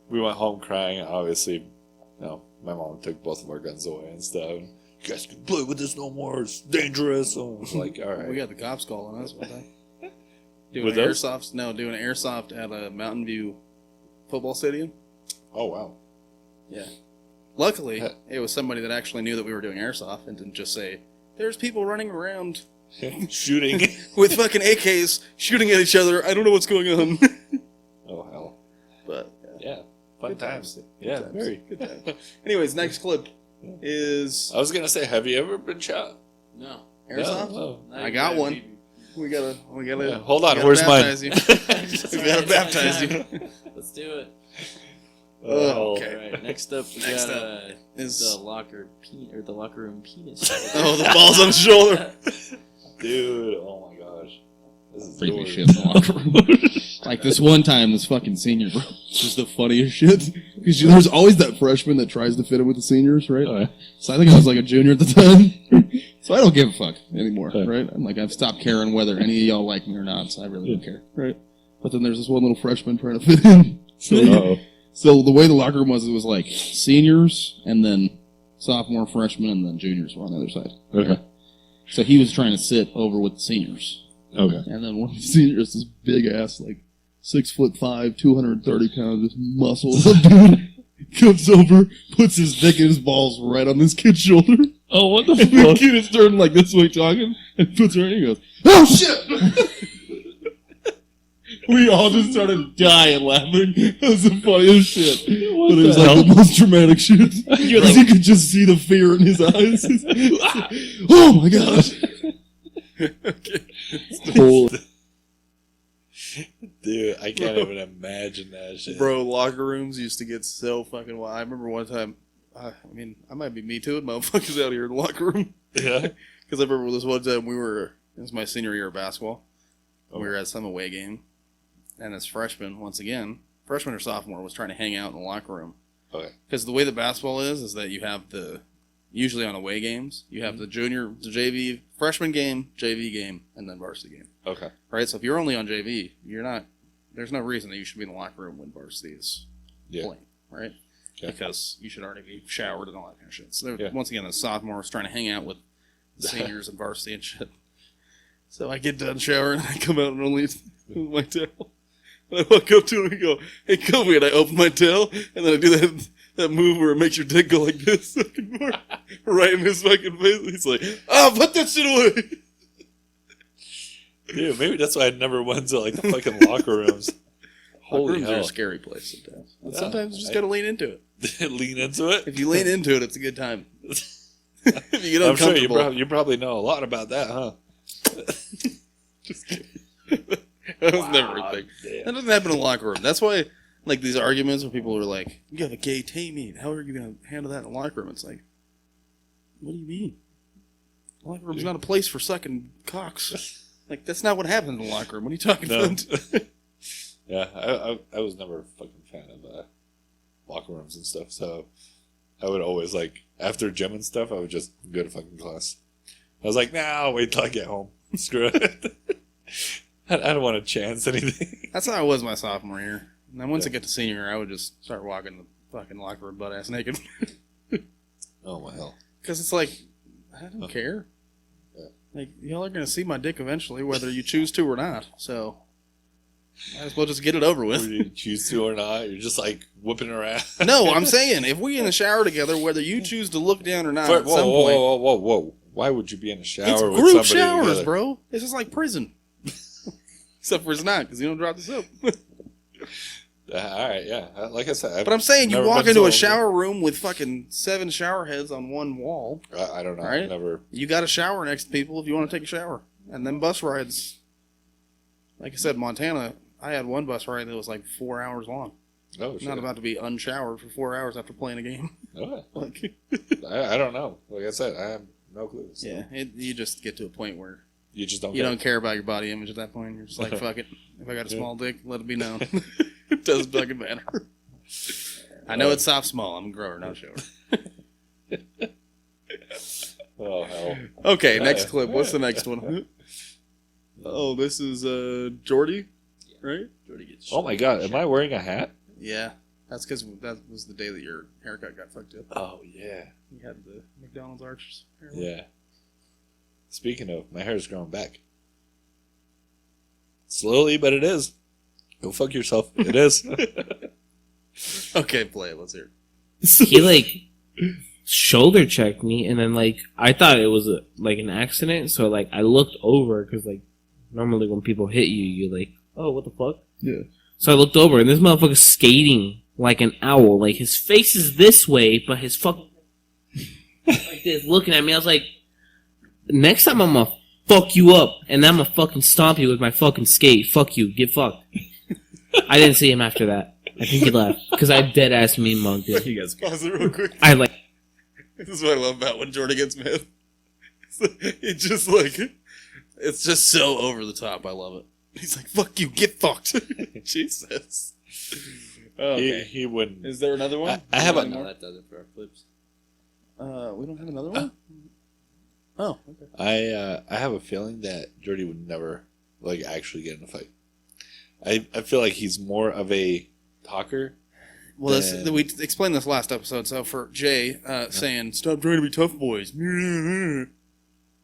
G: We went home crying, obviously. My mom took both of our guns away and stuff. You guys can play with this no more. It's dangerous. So I was like, all right.
B: We got the cops calling us one time. Doing
G: With
B: an
G: those?
B: airsoft at a Mountain View football stadium.
G: Oh, wow.
B: Yeah. Luckily, it was somebody that actually knew that we were doing airsoft and didn't just say, there's people running around
G: Shooting.
B: with fucking AKs shooting at each other. I don't know what's going on.
G: Oh, hell.
B: But,
G: Yeah. Fun
B: Good
G: times.
B: times.
G: Yeah,
B: Good
G: very.
B: Good times. Anyways, next clip is
G: I was going to say, have you ever been shot?
H: No.
B: airsoft.
G: No.
B: I got one. We gotta.
G: Yeah, hold on,
B: we gotta
G: where's mine?
B: baptize you. We gotta baptize you.
H: Let's do it.
G: Oh,
B: okay.
H: All right. Next up, we
B: Next
H: got
B: up is
H: the locker room penis.
B: oh, the balls on the shoulder.
G: Dude, oh my gosh. This is
E: Freak me
G: yours.
E: shit in the locker room. Like this one time, this fucking senior, bro. It's just the funniest shit. Because there's always that freshman that tries to fit in with the seniors, right?
G: Oh, yeah.
E: So I think I was like a junior at the time. So I don't give a fuck anymore,
G: Yeah.
E: right? I'm like, I've stopped caring whether any of y'all like me or not, so I really don't care, right? But then there's this one little freshman trying to fit in. So the way the locker room was, it was like seniors, and then sophomore, freshman, and then juniors were on the other side.
G: Okay.
E: So he was trying to sit over with the seniors.
G: Okay.
E: And then one of the seniors, this big ass, like 6'5", 230 pounds, just muscle up dude, comes over, puts his dick and his balls right on this kid's shoulder.
G: Oh, what the
E: And the kid is turning like this way talking, and puts her in and he goes, oh shit! We all just started dying laughing. It was the funniest shit. But it was like the most dramatic shit. Because you could just see the fear in his eyes. Oh my gosh.
G: Dude, I can't even imagine that shit.
B: Bro, locker rooms used to get so fucking wild. I remember one time, I might be me too, motherfuckers out here in the locker room.
G: Yeah.
B: Because I remember this one time it was my senior year of basketball. We were at some away game. And this freshman, once again, freshman or sophomore, was trying to hang out in the locker room.
G: Okay.
B: Because the way the basketball is that you have usually on away games, you have the JV, freshman game, JV game, and then varsity game.
G: Okay.
B: Right? So if you're only on JV, there's no reason that you should be in the locker room when varsity is playing, right?
G: Okay.
B: Because you should already be showered and all that kind of shit. So
G: Yeah.
B: once again, the sophomore was trying to hang out with the seniors and varsity and shit. So I get done showering and I come out and only with my towel. And I walk up to him and go, hey, Kobe, and I open my tail, and then I do that move where it makes your dick go like this, right in his fucking face. He's like, put that shit away.
G: Dude, maybe that's why I never went to like the fucking locker rooms. Holy
B: Rooms are
G: hell.
B: a scary place sometimes. But
G: Yeah,
B: sometimes you just gotta lean into it.
G: Lean into it?
B: If you lean into it, it's a good time. If you get
G: I'm sure
B: uncomfortable,
G: you probably know a lot about that, huh?
B: just kidding. That was never a thing.
G: Damn.
B: That doesn't happen in the locker room. That's why, like, these arguments where people are like, you have a gay teammate. How are you going to handle that in the locker room? It's like, what do you mean? The locker room's not a place for sucking cocks. Like, that's not what happens in the locker room. What are you talking about?
G: Yeah, I was never a fucking fan of locker rooms and stuff, so I would always, like, after gym and stuff, I would just go to fucking class. I was like, nah, I'll wait till I get home. Screw it. I don't want to chance anything.
B: That's how I was my sophomore year. And then once I get to senior year, I would just start walking the fucking locker room butt-ass naked.
G: Oh, my hell.
B: Because it's like, I don't care.
G: Yeah.
B: Like, y'all are going to see my dick eventually, whether you choose to or not. So, might as well just get it over with.
G: Whether you choose to or not, you're just, like, whipping her ass.
B: No, I'm saying, if we in the shower together, whether you choose to look down or not, at some point...
G: Whoa. why would you be in a shower
B: It's
G: with
B: group
G: somebody
B: showers,
G: together?
B: bro. It's just like prison. Except for it's not, because you don't drop the soap.
G: All right, yeah. Like I said,
B: But I'm saying you
G: never
B: walk
G: been
B: into a
G: to
B: shower room with fucking 7 shower heads on one wall.
G: I don't know.
B: Right?
G: Never.
B: You got a shower next to people if you want to take a shower. And then bus rides. Like I said, Montana, I had one bus ride that was like 4 hours long.
G: Oh,
B: I'm
G: shit.
B: not about to be unshowered for 4 hours after playing a game.
G: Oh,
B: Like,
G: I don't know. Like I said, I have no clue. So
B: yeah, you just get to a point where
G: you just don't.
B: you
G: care.
B: don't care about your body image at that point. You're just like, fuck it. If I got a small dick, let it be known. It doesn't fucking matter. I know it's soft small. I'm a grower, not a shower.
G: Oh hell.
B: Okay, next clip. What's the next one? Oh, this is Jordii, right?
H: Jordii gets
G: Oh my god, am I wearing a hat?
B: Yeah, that's because that was the day that your haircut got fucked up.
G: Oh yeah.
B: You had the McDonald's arches.
G: Yeah. Speaking of, my hair is growing back. Slowly, but it is. Go fuck yourself. It is.
B: Okay, play it. Let's hear it.
I: He like shoulder checked me, and then like I thought it was like an accident, so like I looked over because like normally when people hit you, you're like, oh, what the fuck?
E: Yeah.
I: So I looked over, and this motherfucker's skating like an owl. Like his face is this way, but his fucking like this, looking at me. I was like, next time I'm gonna fuck you up, and I'm gonna fucking stomp you with my fucking skate. Fuck you, get fucked. I didn't see him after that. I think he left because I dead ass mean mugged it.
H: You guys
B: Pause it real quick.
I: I like.
B: This is what I love about when Jordii gets mad. It's just like, it's just so over the top. I love it. He's like, fuck you, get fucked. Jesus. Okay.
G: He wouldn't.
B: Is there another one?
G: I have a-
H: No, that does it for our clips.
B: We don't have another one? Oh, okay.
G: I have a feeling that Jordii would never like actually get in a fight. I feel like he's more of a talker.
B: Well,
G: then-
B: we explained this last episode. So for Jay saying, stop trying to be tough boys.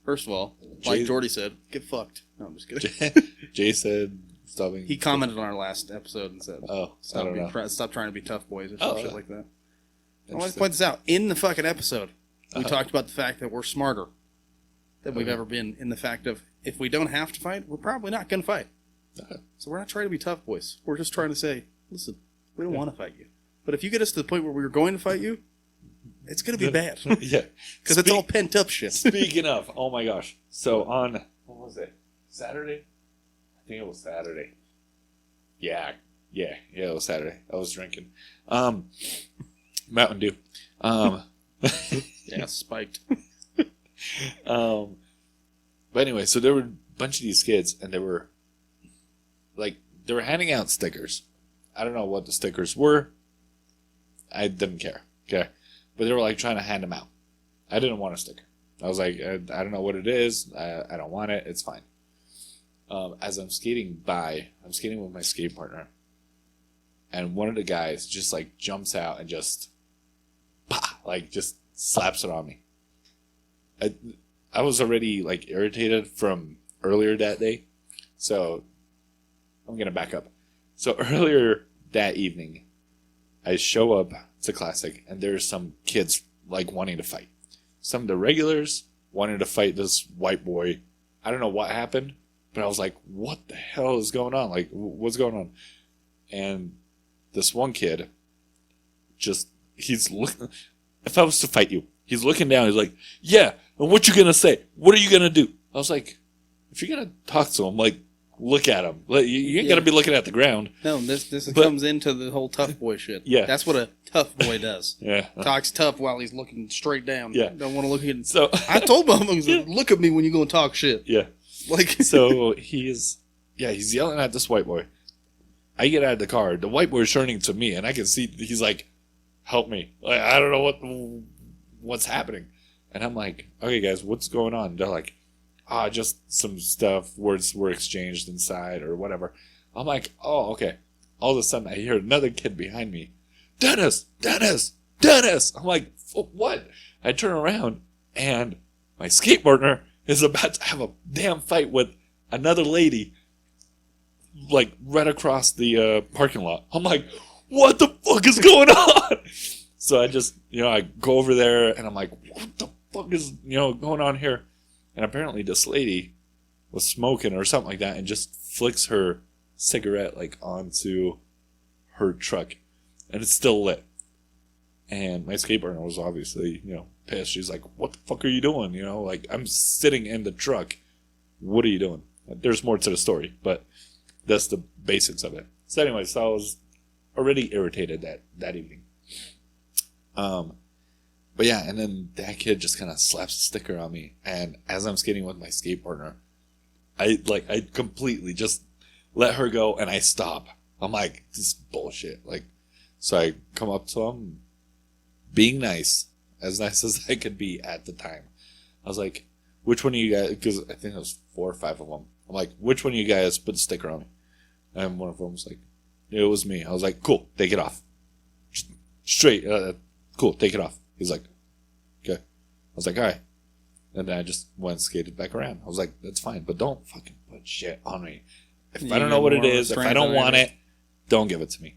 B: First of all, like
G: Jay-
B: Jordii said, get fucked. No, I'm just kidding.
G: Jay said stopping.
B: He commented on our last episode and said,
G: Oh, I
B: stop,
G: don't know.
B: stop trying to be tough boys or some
G: Oh,
B: shit
G: yeah.
B: like that. I want to
G: Interesting.
B: point this out. In the fucking episode, we
G: Uh-huh.
B: talked about the fact that we're smarter than we've ever been in the fact of if we don't have to fight, we're probably not going to fight.
G: Uh-huh.
B: So we're not trying to be tough boys. We're just trying to say, listen, we don't want to fight you. But if you get us to the point where we're going to fight you, it's going to be bad.
G: Yeah.
B: Because it's all pent up shit.
G: Speaking of, oh my gosh. So on, what was it? Saturday? I think it was Saturday. Yeah, it was Saturday. I was drinking. Mountain Dew.
B: Yeah, spiked.
G: But anyway, so there were a bunch of these kids, and they were handing out stickers. I don't know what the stickers were. I didn't care. Okay, but they were like trying to hand them out. I didn't want a sticker. I was like, I don't know what it is. I don't want it. It's fine. As I'm skating by, I'm skating with my skate partner, and one of the guys just like jumps out and just, like just slaps it on me. I was already like irritated from earlier that day, so I'm gonna back up. So earlier that evening, I show up to Classic, and there's some kids like wanting to fight. Some of the regulars wanted to fight this white boy. I don't know what happened, but I was like, what the hell is going on? Like, what's going on? And this one kid, he's looking, if I was to fight you, he's looking down, he's like, yeah, and what you gonna say? What are you gonna do? I was like, if you're gonna talk to him, like, look at him. Like, you ain't gotta be looking at the ground.
B: No, this
G: But-
B: comes into the whole tough boy shit.
G: Yeah.
B: That's what a tough boy does.
G: Yeah.
B: Talks tough while he's looking straight down.
G: Yeah.
B: Don't want to look at.
G: So,
B: I told him, look at me when you go and talk shit.
G: yeah.
B: Like,
G: So he's yelling at this white boy. I get out of the car. The white boy is turning to me, and I can see he's like, "Help me!" Like, I don't know what's happening. And I'm like, "Okay, guys, what's going on?" They're like, just some stuff. Words were exchanged inside or whatever." I'm like, "Oh, okay." All of a sudden, I hear another kid behind me, "Dennis, Dennis, Dennis!" I'm like, "What?" I turn around, and my skateboarder is about to have a damn fight with another lady, like right across the parking lot. I'm like, what the fuck is going on? So I just, I go over there and I'm like, what the fuck is going on here? And apparently this lady was smoking or something like that, and just flicks her cigarette like onto her truck, and it's still lit. And my skateboarder was obviously pissed. She's like, "What the fuck are you doing? Like I'm sitting in the truck. What are you doing?" There's more to the story, but that's the basics of it. So anyway, I was already irritated that evening. But yeah, and then that kid just kind of slaps a sticker on me, and as I'm skating with my skateboarder, I completely just let her go, and I stop. I'm like, this is bullshit. Like, so I come up to him, being nice as I could be at the time. I was like, which one of you guys, because I think it was 4 or 5 of them. I'm like, which one of you guys put a sticker on me? And one of them was like, it was me. I was like, cool, take it off. Just straight, cool, take it off. He's like, okay. I was like, all right. And then I just went and skated back around. I was like, that's fine, but don't fucking put shit on me. If I don't know what it is, if I don't want it, don't give it to me.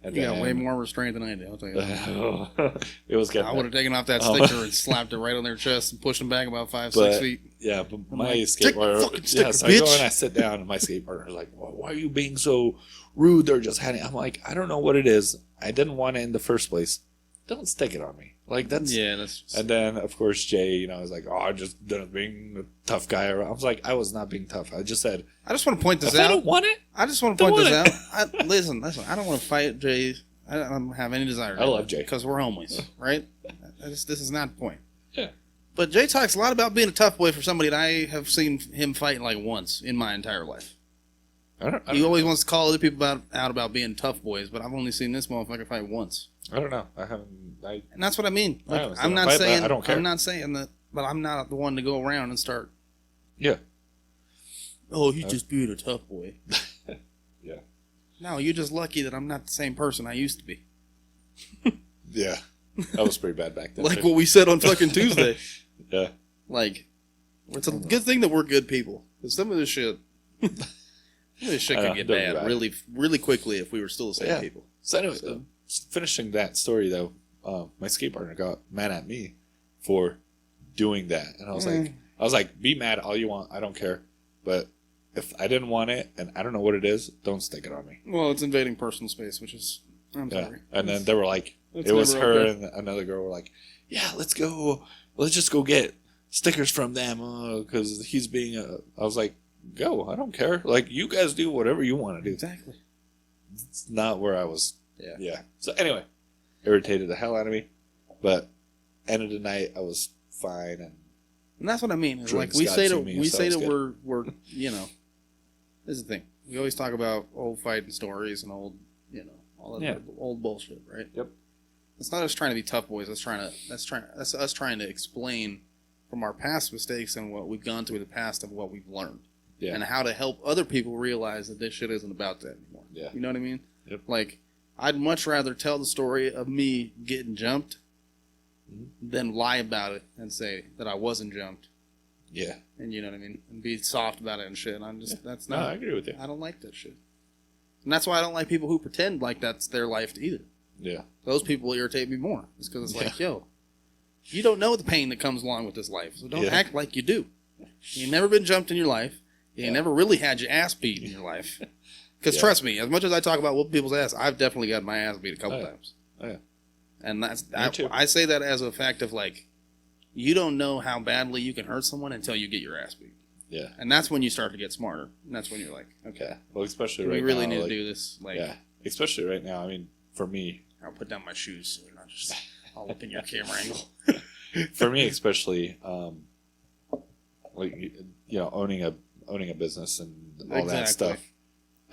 G: And
B: you got way more restraint than I do, I'll tell you that.
G: It was good.
B: I would have taken off that sticker and slapped it right on their chest and pushed them back about 5, 6 feet.
G: Yeah, but
B: I'm
G: my
B: like,
G: skateboarder,
B: "Take the fucking sticker,
G: so I go
B: bitch."
G: and I sit down, and my skateboarder is like, well, why are you being so rude? They're just handing. I'm like, I don't know what it is. I didn't want it in the first place. Don't stick it on me. Like that's
B: that's.
G: And then of course Jay, was like, oh, I just didn't being a tough guy. I was like, I was not being tough. I just said,
B: I just want to point this
G: if
B: out.
G: I don't want it,
B: I just want to point
G: don't
B: this
G: want
B: out. Listen. I don't want to fight Jay. I don't have any desire.
G: I love Jay.
B: because we're homies, right? This is not the point.
G: Yeah.
B: But Jay talks a lot about being a tough boy for somebody that I have seen him fight like once in my entire life. He always wants to call other people out about being tough boys, but I've only seen this motherfucker fight once.
G: I don't know. I haven't.
B: And that's what I mean.
G: I
B: Like,
G: haven't seen
B: I'm
G: him
B: not
G: fight, but
B: saying
G: I don't care.
B: I'm not saying that, but I'm not the one to go around and start.
G: Yeah.
B: Oh, he's just being a tough boy.
G: Yeah.
B: No, you're just lucky that I'm not the same person I used to be.
G: Yeah. That was pretty bad back then.
B: Like
G: too.
B: what we said on fucking Tuesday.
G: Yeah.
B: Like, it's a good thing that we're good people. 'Cause some of this shit could get bad really, really quickly if we were still the same people.
G: So anyway, finishing that story though, my skateboarder got mad at me for doing that, and I was like, be mad all you want, I don't care, but if I didn't want it and I don't know what it is, don't stick it on me.
B: Well, it's invading personal space, which is I'm
G: Yeah.
B: sorry.
G: And then they were like,
B: It's
G: it was
B: never
G: her
B: okay.
G: and another girl were like, yeah, let's just go get stickers from them because he's being I was like, go, I don't care. Like, you guys do whatever you want to do.
B: Exactly.
G: It's not where I was.
B: Yeah.
G: So anyway, irritated the hell out of me, but end of the night I was fine. And
B: that's what I mean. It's like
G: Drinks
B: we
G: got
B: say
G: to
B: that
G: me,
B: we
G: so
B: say
G: it's
B: that
G: good.
B: we're this is the thing. We always talk about old fighting stories and old all that old bullshit, right?
G: Yep.
B: It's not us trying to be tough boys. That's us trying to explain from our past mistakes and what we've gone through in the past of what we've learned.
G: Yeah.
B: And how to help other people realize that this shit isn't about that anymore.
G: Yeah.
B: You know what I mean?
G: Yep.
B: Like, I'd much rather tell the story of me getting jumped than lie about it and say that I wasn't jumped.
G: Yeah.
B: And you know what I mean? And be soft about it and shit. I'm just, that's
G: No,
B: not,
G: I agree with you.
B: I don't like that shit. And that's why I don't like people who pretend like that's their life either.
G: Yeah.
B: Those people irritate me more. It's because it's like, yo, you don't know the pain that comes along with this life. So don't act like you do. You've never been jumped in your life. You never really had your ass beat in your life. Because trust me, as much as I talk about whooping people's ass, I've definitely got my ass beat a couple times.
G: Oh, yeah.
B: And that's
G: too.
B: I say that as a fact of like, you don't know how badly you can hurt someone until you get your ass beat.
G: Yeah.
B: And that's when you start to get smarter. And that's when you're like, okay,
G: Yeah. Well, especially
B: we
G: right
B: really
G: now.
B: need
G: like,
B: to do this. Like,
G: yeah. Especially right now. I mean, for me,
B: I'll put down my shoes so you're not just all up in your camera angle.
G: for me especially, like owning a business and all that stuff,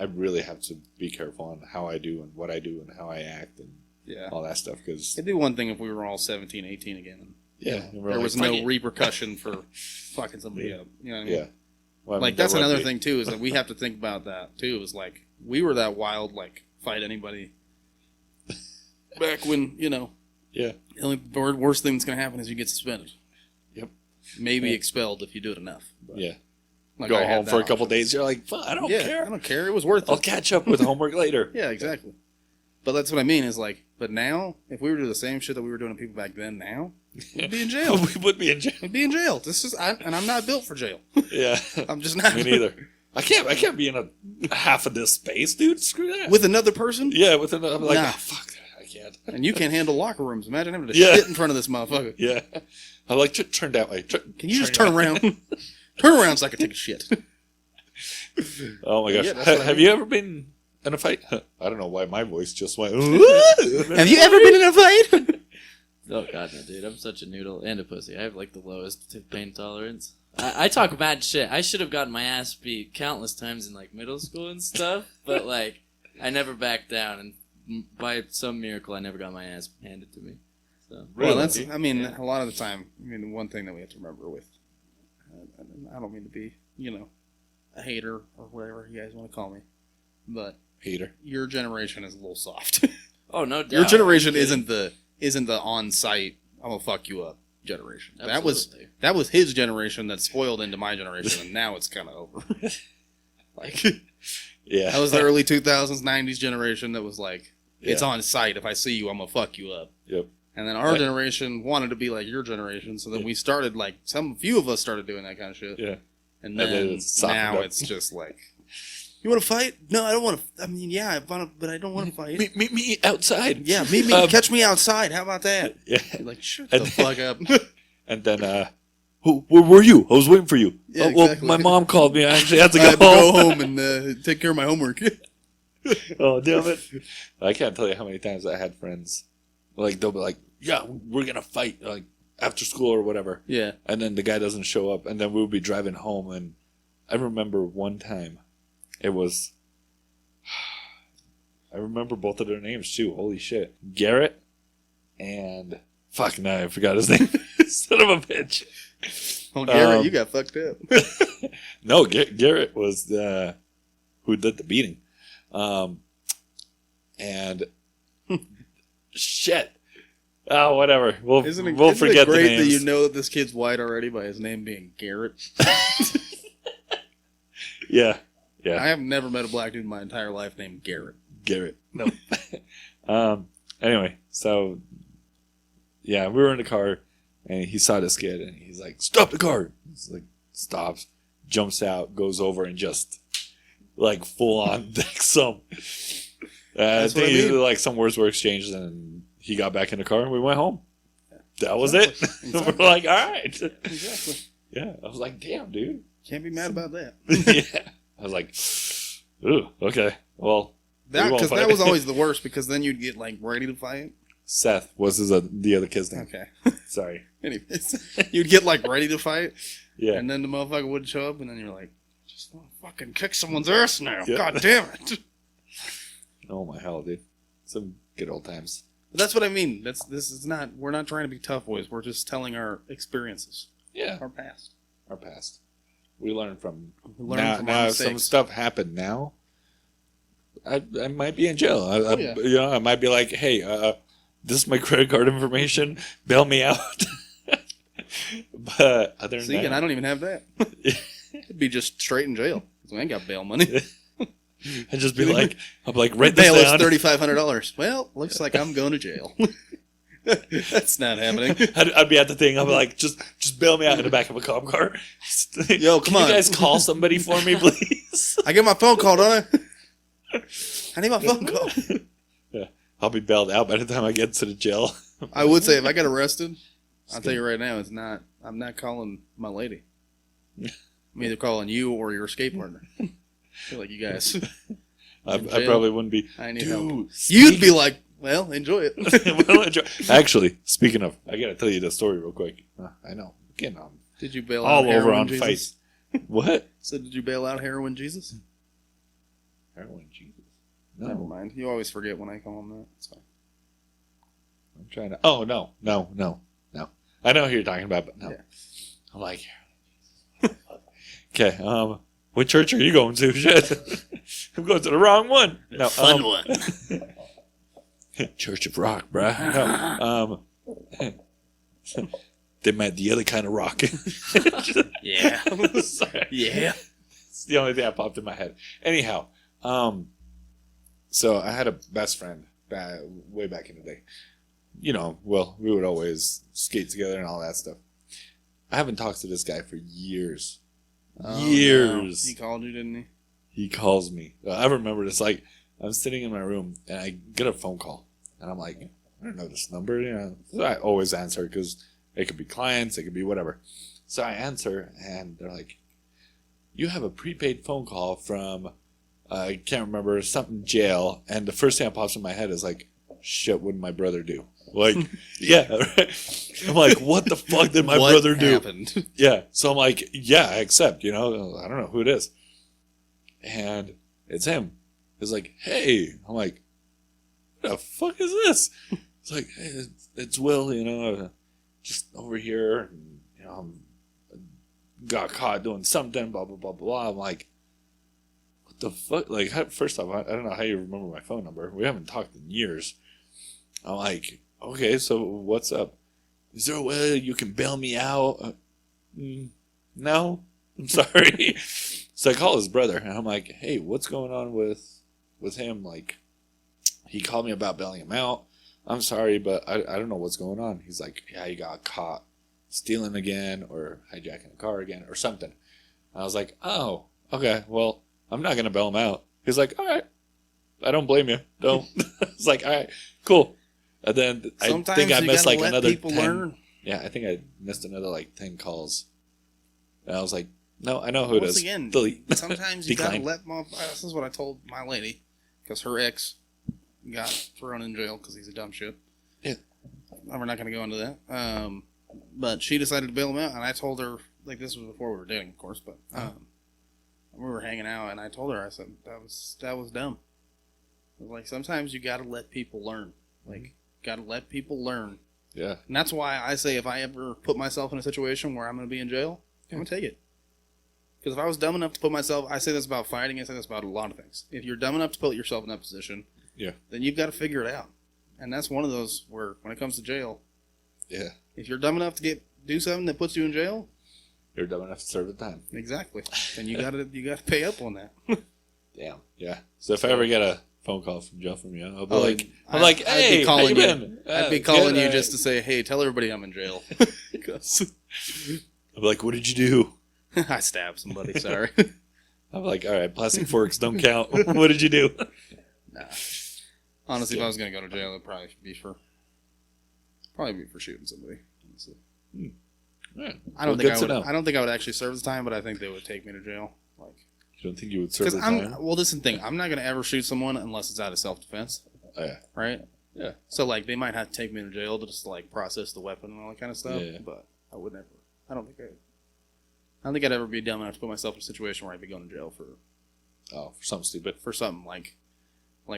G: I really have to be careful on how I do and what I do and how I act and all that stuff. Because
B: it'd be one thing if we were all 17, 18 again. And, there was no repercussion for fucking somebody up. You know what I mean?
G: Yeah. Well, I
B: like
G: mean,
B: that's
G: there would
B: another
G: be.
B: thing too, is that we have to think about that too. Is like we were that wild, like fight anybody. Back when the only worst thing that's gonna happen is you get suspended.
G: Yep.
B: Maybe expelled if you do it enough. But like
G: Go
B: I had
G: home
B: that
G: for a couple
B: option.
G: days. You're like, I don't care.
B: I don't care. It was worth
G: I'll
B: it.
G: catch up with homework later.
B: Yeah, exactly. But that's what I mean is like, but now if we were to do the same shit that we were doing to people back then, now We'd be in jail.
C: We would be in jail.
B: We'd be in jail. And I'm not built for jail.
C: Yeah.
B: I'm just not.
C: Me neither. I can't be in a half of this space, dude. Screw that.
B: With another person?
C: Yeah, with another. I'm like,
B: Nah.
C: oh, fuck that. I can't.
B: And you can't handle locker rooms. Imagine having to
C: Yeah.
B: shit in front of this motherfucker.
C: Yeah. I'm like, turn that way.
B: Can you just turn around? Turn around so I can take a shit.
C: Oh my gosh.
B: Yeah, that's what I
C: Have
B: mean.
C: you ever been in a fight? I don't know why my voice just went.
B: Have you ever been in a fight?
H: Oh god, no, dude! I'm such a noodle and a pussy. I have like the lowest pain tolerance. I talk mad shit. I should have gotten my ass beat countless times in like middle school and stuff, but like I never backed down, and by some miracle, I never got my ass handed to me. So
B: Well, that's, I mean, a lot of the time, I mean, one thing that we have to remember with, I don't mean to be, a hater or whatever you guys want to call me, but
C: Hater.
B: your generation is a little soft.
H: oh no, doubt.
B: Your generation
H: Okay.
B: isn't the on-site, I'm gonna fuck you up generation.
H: Absolutely.
B: That was his generation that spoiled into my generation, and now it's kind of over. Like,
C: Yeah.
B: that was the early 2000s, 90s generation that was like, it's
C: Yeah.
B: on site. If I see you, I'm gonna fuck you up.
C: Yep.
B: And then our
C: Right.
B: generation wanted to be like your generation, so then
C: Yeah.
B: we started like few of us started doing that kind of shit.
C: Yeah.
B: And
C: And then
B: then
C: it's softened
B: now
C: up.
B: it's just like, you want to fight? No, I don't want to. I mean, yeah, I want to, but I don't want to fight.
C: Meet me outside.
B: Yeah, meet me, catch me outside. How about that?
C: Yeah.
B: You're like, shut
C: And
B: the fuck up.
C: And then, where were you? I was waiting for you.
B: Yeah,
C: oh, well,
B: exactly.
C: my mom called me. I actually had to
B: I
C: go
B: had to
C: home.
B: go home and take care of my homework.
C: Oh, damn it. I can't tell you how many times I had friends. Like, they'll be like, yeah, we're going to fight, like, after school or whatever.
B: Yeah.
C: And then the guy doesn't show up. And then we'll be driving home. And I remember one time, it was... I remember both of their names, too. Holy shit. Garrett and... Fuck, no, I forgot his name. Son of a bitch.
B: Oh, Garrett, you got fucked up.
C: No, Garrett was who did the beating. And shit. Oh, whatever. We'll
B: Isn't
C: we'll
B: it
C: forget the
B: great
C: names.
B: that you know that this kid's white already by his name being Garrett?
C: Yeah.
B: I have never met a black dude in my entire life named Garrett.
C: Garrett. No. Anyway, so yeah, we were in the car and he saw this kid and he's like, "Stop the car!" He's like, stops, jumps out, goes over and just like full on decks him. I
B: That's what
C: think
B: I mean.
C: like some words were exchanged and he got back in the car and we went home. That was
B: Exactly.
C: it. We're like, all right.
B: Exactly.
C: Yeah, I was like, damn, dude.
B: Can't be mad about that.
C: Yeah, I was like, ooh, okay, well. we won't
B: Because that
C: fight.
B: was always the worst, because then you'd get like ready to fight.
C: Seth was the other kid's name.
B: Okay.
C: Sorry.
B: Anyways, you'd get like ready to fight,
C: Yeah.
B: and then the motherfucker would show up, and then you're like, just want to fucking kick someone's ass now.
C: Yeah.
B: God damn it.
C: Oh my hell, dude. Some good old times.
B: But that's what I mean. We're not trying to be tough boys. We're just telling our experiences,
C: Yeah.
B: our past.
C: Our past. We learned from
B: We learn from our
C: now if some
B: mistakes.
C: stuff happened now. I might be in jail.
B: Yeah.
C: I might be like, hey, this is my credit card information. Bail me out. But other than
B: See, and I
C: that,
B: don't even have that. It'd be just straight in jail. 'Cause we ain't got bail money.
C: I'd just be like, write this
B: Bail is
C: down.
B: $3,500. Well, looks like I'm going to jail. That's not happening.
C: I'd be at the thing. I'd be like, just bail me out in the back of a cop car.
B: Yo, come
C: Can
B: on.
C: you guys call somebody for me, please?
B: I get my phone call, don't I? I need my phone call.
C: Yeah, I'll be bailed out by the time I get to the jail.
B: I would say if I get arrested, I'll tell you right now, I'm not calling my lady. I'm either calling you or your escape partner. I feel like you guys.
C: I
B: jail.
C: probably wouldn't be.
B: I need
C: Dude,
B: help.
C: speak-
B: You'd be like, well, enjoy it.
C: Well, enjoy. Actually, speaking of, I gotta tell you the story real quick. I know, getting on
B: Did you bail
C: all
B: out
C: over
B: heroin
C: on
B: Jesus?
C: fights. What?
B: So did you bail out heroin Jesus?
C: Heroin, Jesus.
B: Never
C: No,
B: mind. You always forget when I call him that. It's fine.
C: I'm trying to. Oh no. I know who you're talking about, but no.
B: Yeah.
C: I'm like, okay. What church are you going to? Shit, I'm going to the wrong one. No,
B: one.
C: Church of Rock, bruh. No, they meant the other kind of rock.
B: Yeah.
C: Sorry.
B: Yeah.
C: It's the only thing that popped in my head. Anyhow, so I had a best friend way back in the day.
G: we would always skate together and all that stuff. I haven't talked to this guy for years. Years.
B: No. He called you, didn't he?
G: He calls me. I remember this. Like, I'm sitting in my room and I get a phone call, and I'm like, I don't know this number. So I always answer because it could be clients, it could be whatever. So I answer, and they're like, "You have a prepaid phone call from I can't remember something jail." And the first thing that pops in my head is like, "Shit, what did my brother do?" Like, yeah, right? I'm like, what the fuck did my brother do?
B: Happened?
G: Yeah. So I'm like, yeah, I accept. I don't know who it is, and it's him. He's like, "Hey," I'm like, "What the fuck is this?" It's like, "Hey, it's Will, just over here, and, I'm got caught doing something, blah, blah, blah, blah." I'm like, what the fuck? Like, first off, I don't know how you remember my phone number. We haven't talked in years. I'm like, okay, so what's up? Is there a way you can bail me out? No, I'm sorry. So I call his brother, and I'm like, hey, what's going on with him? Like, he called me about bailing him out. I'm sorry, but I don't know what's going on. He's like, yeah, he got caught stealing again or hijacking a car again or something. I was like, oh, okay, well, I'm not going to bail him out. He's like, all right, I don't blame you. Don't. It's like, all right, cool. And then
B: Sometimes
G: I think I missed like another 10.
B: Learn.
G: Yeah, I think I missed another like 10 calls. And I was like, no, I know who it is.
B: Again,
G: Delete.
B: sometimes you got to let this is what I told my lady, because her ex got thrown in jail because he's a dumb shit.
G: Yeah.
B: We're not going to go into that. But she decided to bail him out, and I told her, like, this was before we were dating, of course, but we were hanging out, and I told her, I said, that was dumb. I was like, sometimes you got to let people learn. Like, got to let people learn.
G: Yeah.
B: And that's why I say if I ever put myself in a situation where I'm going to be in jail, I'm going to take it. Because if I was dumb enough to put myself, I say this about fighting, I say this about a lot of things. If you're dumb enough to put yourself in that position, then you've got to figure it out. And that's one of those where, when it comes to jail, if you're dumb enough to do something that puts you in jail,
G: you're dumb enough to serve the time.
B: Exactly. And you gotta pay up on that.
G: Damn. Yeah. So if I ever get a phone call from Joe from you, I'll be
B: I'd
G: hey,
B: be calling
G: how you been?
B: I'd be calling you just to say, hey, tell everybody I'm in jail.
G: I'm like, what did you do?
B: I stabbed somebody, sorry.
G: I'm like, all right, plastic forks don't count. What did you do?
B: Nah. Honestly, if I was going to go to jail, it'd probably be for shooting somebody. Honestly.
G: Yeah.
B: I don't think I would actually serve the time, but I think they would take me to jail. Like,
G: you don't think you would serve the time?
B: Well, this is the thing. I'm not going to ever shoot someone unless it's out of self-defense.
G: Oh, yeah.
B: Right?
G: Yeah.
B: So, like, they might have to take me to jail to just, like, process the weapon and all that kind of stuff.
G: Yeah.
B: But I would never. I don't think I'd ever be dumb enough to put myself in a situation where I'd be going to jail for
G: something stupid.
B: For something like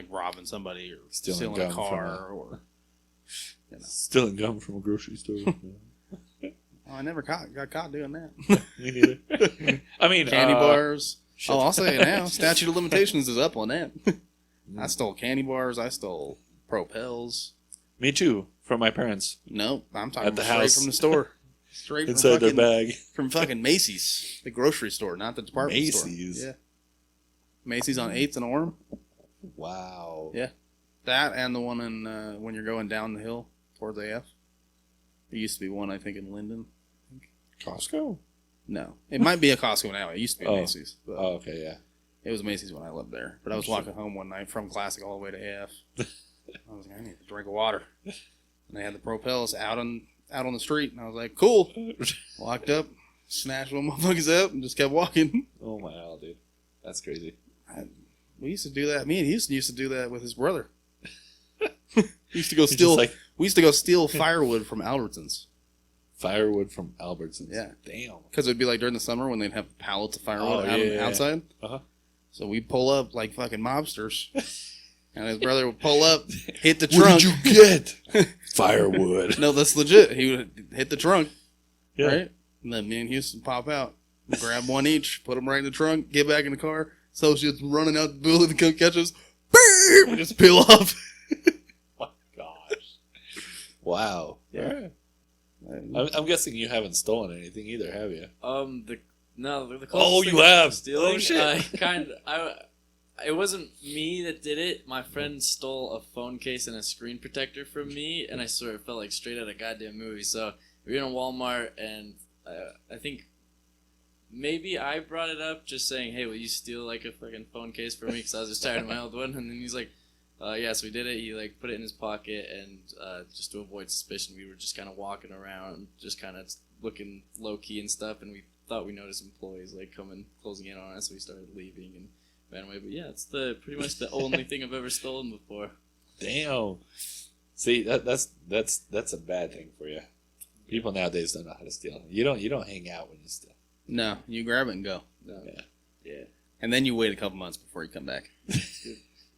B: robbing somebody or stealing
G: gum
B: a car or
G: stealing gum from a grocery store.
B: I never got caught doing that.
G: Me neither. I mean,
B: candy bars.
G: Shit.
B: I'll say it now. Statute of limitations is up on that. I stole candy bars. I stole Propels.
G: Me too, from my parents.
B: Nope, I'm talking
G: at the
B: straight
G: house
B: from the store. Straight
G: inside their bag.
B: From fucking Macy's, the grocery store, not the department store.
G: Macy's.
B: Yeah. Macy's on 8th and Orem.
G: Wow.
B: Yeah. That and the one in when you're going down the hill towards AF. There used to be one, I think, in Linden.
G: Costco?
B: No. It might be a Costco now. It used to be a Macy's. But
G: okay, yeah.
B: It was Macy's when I lived there. But I was walking home one night from Classic all the way to AF. I was like, I need a drink of water. And they had the Propels out on the street. And I was like, cool. Walked up, snatched one motherfuckers up, and just kept walking.
G: Oh, my God, dude. That's crazy.
B: We used to do that. Me and Houston used to do that with his brother. We used to go steal. We used to go steal firewood from Albertsons.
G: Firewood from Albertsons.
B: Yeah,
G: damn.
B: Because it'd be like during the summer when they'd have pallets of firewood outside.
G: Uh-huh.
B: So we'd pull up like fucking mobsters, and his brother would pull up, hit the trunk.
G: What did you get? Firewood.
B: No, that's legit. He would hit the trunk,
G: yeah.
B: Right? And then me and Houston pop out, grab one each, put them right in the trunk, get back in the car. Associates running out the building to come catch us. Boom! Just peel off.
G: My gosh. Wow.
B: Yeah.
G: I'm guessing you haven't stolen anything either, have you?
H: The
G: Oh, you have.
H: stealing.
G: Oh, shit.
H: I it wasn't me that did it. My friend stole a phone case and a screen protector from me, and I swear it felt like straight out of a goddamn movie. So we were in a Walmart, and I think maybe I brought it up, just saying, "Hey, will you steal like a fucking phone case for me?" Because I was just tired of my old one. And then he's like, "Yeah." So we did it. He like put it in his pocket, and just to avoid suspicion, we were just kind of walking around, just kind of looking low key and stuff, and we thought we noticed employees like coming closing in on us, so we started leaving and ran away. But yeah, it's pretty much the only thing I've ever stolen before.
C: Damn. See, that's a bad thing for you. People nowadays don't know how to steal. You don't hang out when you steal.
B: No, you grab it and go.
H: No. Yeah.
B: And then you wait a couple months before you come back.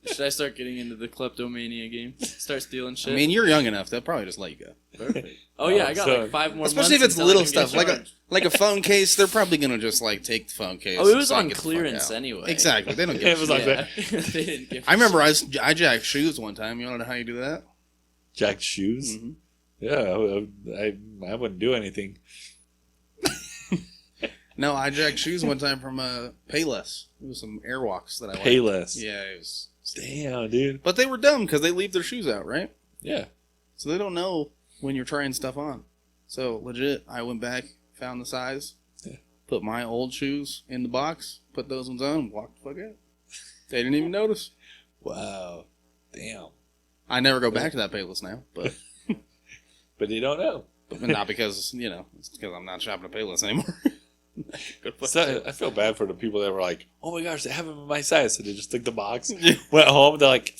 H: Should I start getting into the kleptomania game? Start stealing shit?
B: I mean, you're young enough. They'll probably just let you go.
H: Perfect. Oh yeah, I got like 5 more
B: Especially if
H: months
B: it's
H: until I
B: little
H: can get
B: stuff.
H: charged.
B: Like a phone case, they're probably going to just like take the phone case.
H: Oh, it was
B: and
H: on
B: get the fuck
H: clearance
B: out.
H: anyway.
B: Exactly. They don't give
C: It was
B: a
C: like
B: shit.
C: that.
H: They didn't give
B: I remember I jacked shoes one time. You want to know how you do that?
C: Jack shoes?
B: Mm-hmm.
C: Yeah, I wouldn't do anything.
B: No, I jacked shoes one time from Payless. It was some Airwalks that I liked.
C: Payless.
B: Yeah, it was.
C: Damn, dude.
B: But they were dumb because they leave their shoes out, right?
C: Yeah.
B: So they don't know when you're trying stuff on. So legit, I went back, found the size, put my old shoes in the box, put those ones on, and walked the fuck out. They didn't even notice.
C: Wow. Damn.
B: I never go back to that Payless now, but
C: But you don't know.
B: not because it's because I'm not shopping at Payless anymore.
C: So, I feel bad for the people that were like, "Oh my gosh, they have them in my size," so they just took the box, went home, they're like,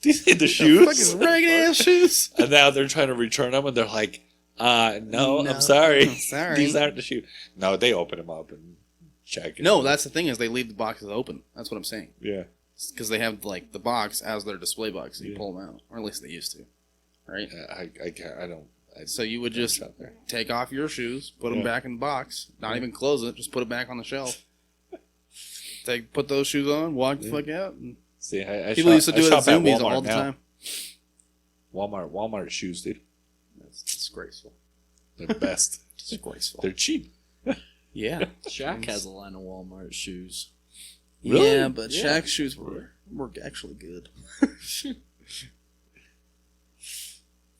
C: "These ain't the shoes."
B: Fucking ragged ass shoes.
C: And now they're trying to return them, and they're like, no, I'm sorry.
B: I'm sorry.
C: These aren't the shoes." No, they open them up and check it.
B: No, that's the thing is they leave the boxes open. That's what I'm saying.
C: Yeah.
B: Because they have like the box as their display box, so you pull them out, or at least they used to, right?
C: I can't. I don't.
B: So you would just
C: shop there.
B: take off your shoes, put them back in the box, not even close it, just put it back on the shelf. Put those shoes on, walk the fuck out. And
C: See, I
B: people used to do it at
C: shop
B: Zoomies
C: Walmart
B: all the
C: now.
B: time.
C: Walmart shoes, dude.
B: That's disgraceful.
C: They're the best.
B: Disgraceful.
C: They're cheap.
B: Yeah.
H: Shaq has a line of Walmart shoes.
C: Really?
B: Yeah, but Shaq's shoes were actually good.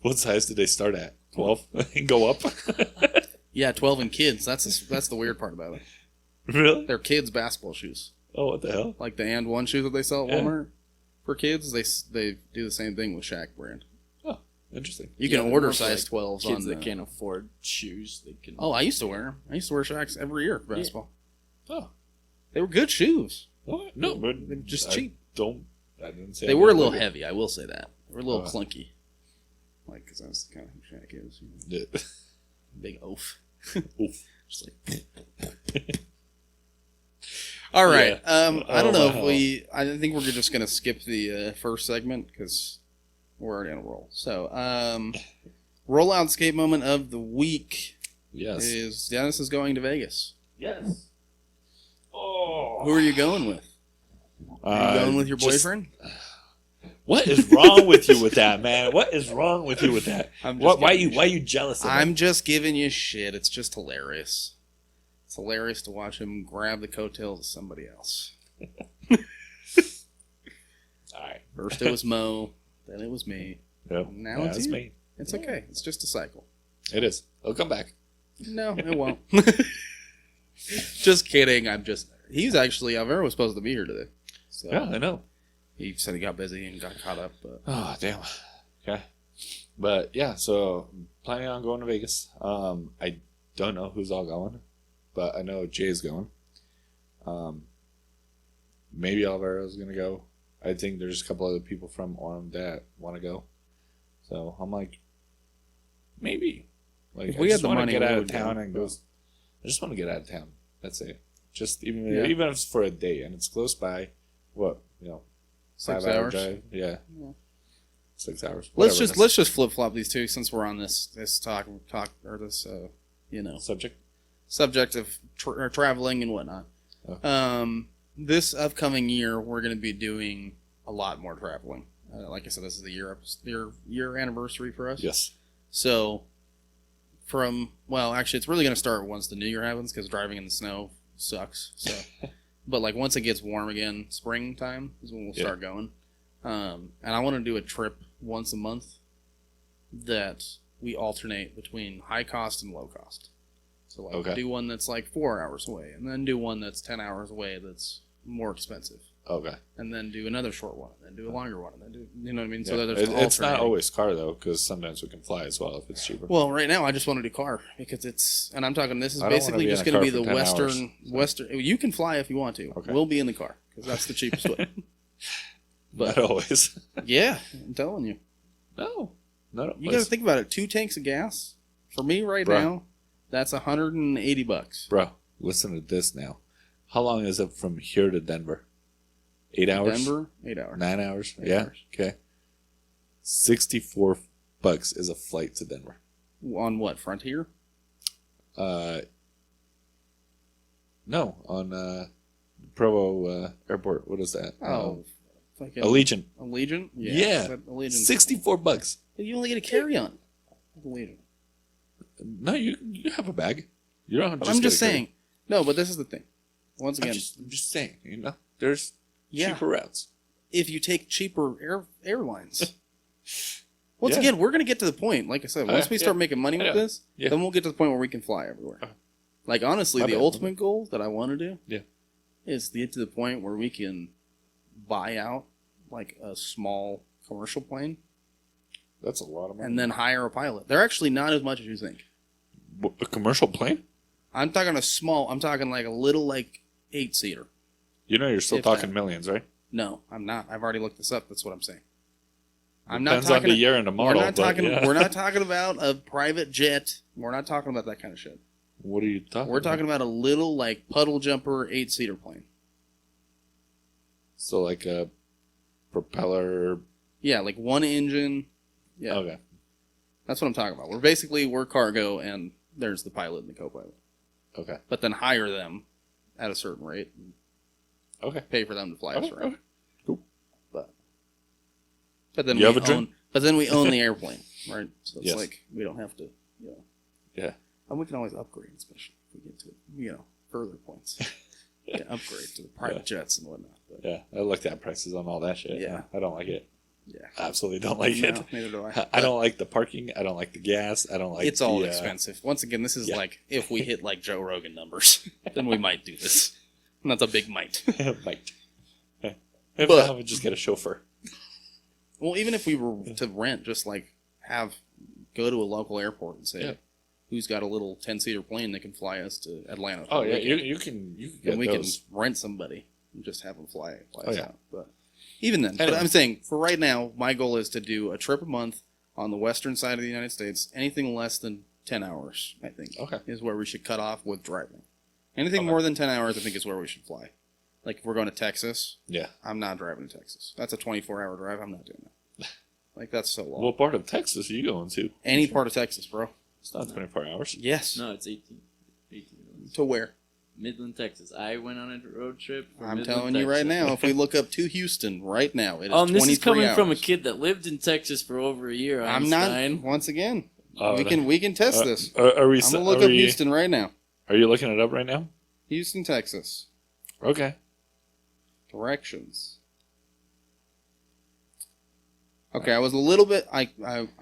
C: What size did they start at? 12 and go up.
B: Yeah, 12 and kids. That's the weird part about it.
C: Really?
B: They're kids' basketball shoes.
C: Oh, what the hell?
B: Like the And One shoes that they sell at Walmart for kids. They do the same thing with Shaq brand.
C: Oh, interesting.
B: You can
H: they're
B: order
H: more for,
B: size 12s
H: kids
B: on
H: that
B: the...
H: can't afford shoes. They can.
B: Oh, I used to wear them. I used to wear Shaqs every year for basketball.
C: Oh.
B: They were good shoes.
C: What? No, but
B: They were just
C: I
B: cheap.
C: I didn't say
B: They
C: I
B: were a
C: didn't
B: little
C: like it.
B: heavy, I will say that. They were a little
C: Oh.
B: clunky. Like, because that's the kind of who Shaq is.
C: Yeah.
B: Big oaf.
C: Oof.
B: Just like... All right. I don't know if
C: wow.
B: I think we're just going to skip the first segment because we're already on a roll. So, rollout skate moment of the week
C: Yes.
B: is Dennis is going to Vegas.
C: Yes. Oh.
B: Who are you going with? Are you going with your boyfriend?
C: What is wrong with you with that, man? What is wrong with you with that? Why you jealous of
B: I'm
C: him?
B: just giving you shit. It's just hilarious. It's hilarious to watch him grab the coattails of somebody else.
C: All right.
B: First it was Mo, then it was me.
C: Yep.
B: Now it's you.
C: me.
B: It's okay. It's just a cycle.
C: It is. It'll come back.
B: No, it won't. Just kidding. He's actually, Alvaro was supposed to be here today. So
C: Yeah, I know.
B: he said he got busy and got caught up. But
C: Oh, damn. Okay. But yeah, so planning on going to Vegas. I don't know who's all going, but I know Jay's going. Maybe Alvaro's going to go. I think there's a couple other people from Orem that want to go. So I'm like, maybe. Like,
B: If we had the
C: wanna
B: money,
C: get
B: we
C: out of
B: would go.
C: town and go. I just want to get out of town. That's it. Just even
B: Yeah.
C: even if it's for a day and it's close by. What
B: 6
C: 5 hour
B: hours.
C: drive? Yeah.
B: Yeah.
C: 6 hours.
B: Let's
C: Whatever.
B: just flip flop these two since we're on this talk or this
C: Subject.
B: subject of traveling and whatnot.
C: Oh.
B: This upcoming year, we're going to be doing a lot more traveling. Like I said, this is the year anniversary for us.
C: Yes.
B: So, actually, it's really going to start once the new year happens because driving in the snow sucks. So, but like once it gets warm again, springtime is when we'll start going. And I want to do a trip once a month that we alternate between high cost and low cost. So like do one that's like 4 hours away, and then do one that's 10 hours away that's more expensive.
G: Okay.
B: And then do another short one, and then do a longer one, and then do, you know what I mean?
G: Yeah.
B: So that there's
G: It's not
B: alternating.
G: always car though, because sometimes we can fly as well if it's cheaper.
B: Well, right now I just want to do car because it's, and I'm talking. This is
G: I don't wanna
B: basically
G: be in
B: just
G: a
B: going to
G: car
B: be the
G: for 10 hours,
B: western. You can fly if you want to.
G: Okay.
B: We'll be in the car because that's the cheapest way. But
G: Not always.
B: yeah, I'm telling you,
G: No. Not
B: you got to
G: always.
B: think about it. 2 tanks of gas for me right
G: Bruh.
B: now. That's $180.
G: Bro, listen to this now. How long is it from here to Denver? 8 hours?
B: Denver, 8 hours.
G: 9 hours?
B: 8
G: Yeah.
B: hours.
G: Okay. $64 is a flight to Denver.
B: On what, Frontier?
G: No, on Provo Airport. What is that?
B: Fucking
G: Allegiant.
B: Allegiant?
G: Yeah.
B: Allegiant.
G: $64.
B: You only get a carry-on. Allegiant.
G: No, you have a bag. You don't
B: But
G: just
B: I'm just
G: get a
B: saying. No, but this is the thing. Once
G: carry.
B: again,
G: I'm just saying. There's
B: yeah,
G: cheaper routes.
B: if you take cheaper airlines. Once
G: Yeah.
B: again, we're going to get to the point. Like I said, once we start making money
G: I
B: with
G: know.
B: this,
G: Yeah.
B: then we'll get to the point where we can fly everywhere. Like, honestly,
G: My
B: the
G: bad.
B: ultimate goal that I want to do
G: Yeah.
B: is to get to the point where we can buy out, like, a small commercial plane
G: That's a lot of money.
B: and then hire a pilot. They're actually not as much as you think.
G: A commercial plane?
B: I'm talking I'm talking like a little, like, 8-seater.
G: You're still
B: If
G: talking
B: that.
G: millions, right?
B: No, I'm not. I've already looked this up. That's what I'm saying. I'm not
G: Depends on
B: talking
G: the year and the model.
B: We're not
G: but
B: talking.
G: yeah.
B: We're not talking about a private jet. We're not talking about that kind of shit.
G: What are you talking
B: We're talking
G: about?
B: about a little like puddle jumper 8-seater plane.
G: So like a propeller.
B: Yeah, like one engine. Yeah,
G: Okay.
B: that's what I'm talking about. We're cargo, and there's the pilot and the co-pilot.
G: Okay.
B: But then hire them at a certain rate, and
G: Okay.
B: pay for them to fly us
G: Okay,
B: around.
G: okay. Cool.
B: But then
G: You
B: we
G: have a dream?
B: own. But then we own the airplane, right? So it's
G: Yes.
B: like we don't have to.
G: Yeah.
B: And we can always upgrade, especially if we get to further points. Yeah, upgrade to the private jets and whatnot. But
G: Yeah. I looked at prices on all that shit.
B: Yeah.
G: I don't like it.
B: yeah,
G: Absolutely don't like
B: no,
G: it.
B: neither do I.
G: I don't like the parking. I don't like the gas. I don't like
B: It's all
G: the,
B: expensive. Once again, this is
G: yeah.
B: like if we hit like Joe Rogan numbers, then we might do this. And that's a big might.
G: Might. If
B: But-
G: not, I would just get a chauffeur.
B: Well, even if we were to rent, just like go to a local airport and say,
G: Yeah.
B: who's got a little 10-seater plane that can fly us to Atlanta?
G: Oh
B: for a
G: yeah,
B: weekend?
G: you can get
B: And we
G: those.
B: can rent somebody and just have them fly
G: Oh,
B: us
G: yeah.
B: out. But even then,
G: Anyway.
B: but I'm saying for right now, my goal is to do a trip a month on the western side of the United States. Anything less than 10 hours, I think,
G: Okay.
B: is where we should cut off with driving. Anything
G: Okay.
B: more than 10 hours, I think, is where we should fly. Like if we're going to Texas,
G: Yeah.
B: I'm not driving to Texas. That's a 24-hour drive. I'm not doing that. Like that's so long.
G: What part of Texas are you going to?
B: Any part of Texas, bro.
G: It's not 24 hours.
B: Yes.
H: No, it's 18 minutes.
B: To where?
H: Midland, Texas. I went on a road trip. From
B: I'm
H: Midland,
B: telling you right
H: Texas.
B: now, if we look up to Houston right now, it is 23
H: This is coming
B: hours.
H: from a kid that lived in Texas for over a year.
B: I'm not.
H: Einstein.
B: Once again,
G: Oh,
B: we can test this.
G: Are we?
B: I'm gonna look up Houston right now.
G: Are you looking it up right now?
B: Houston, Texas.
G: Okay.
B: Directions. Okay, I was a little bit. I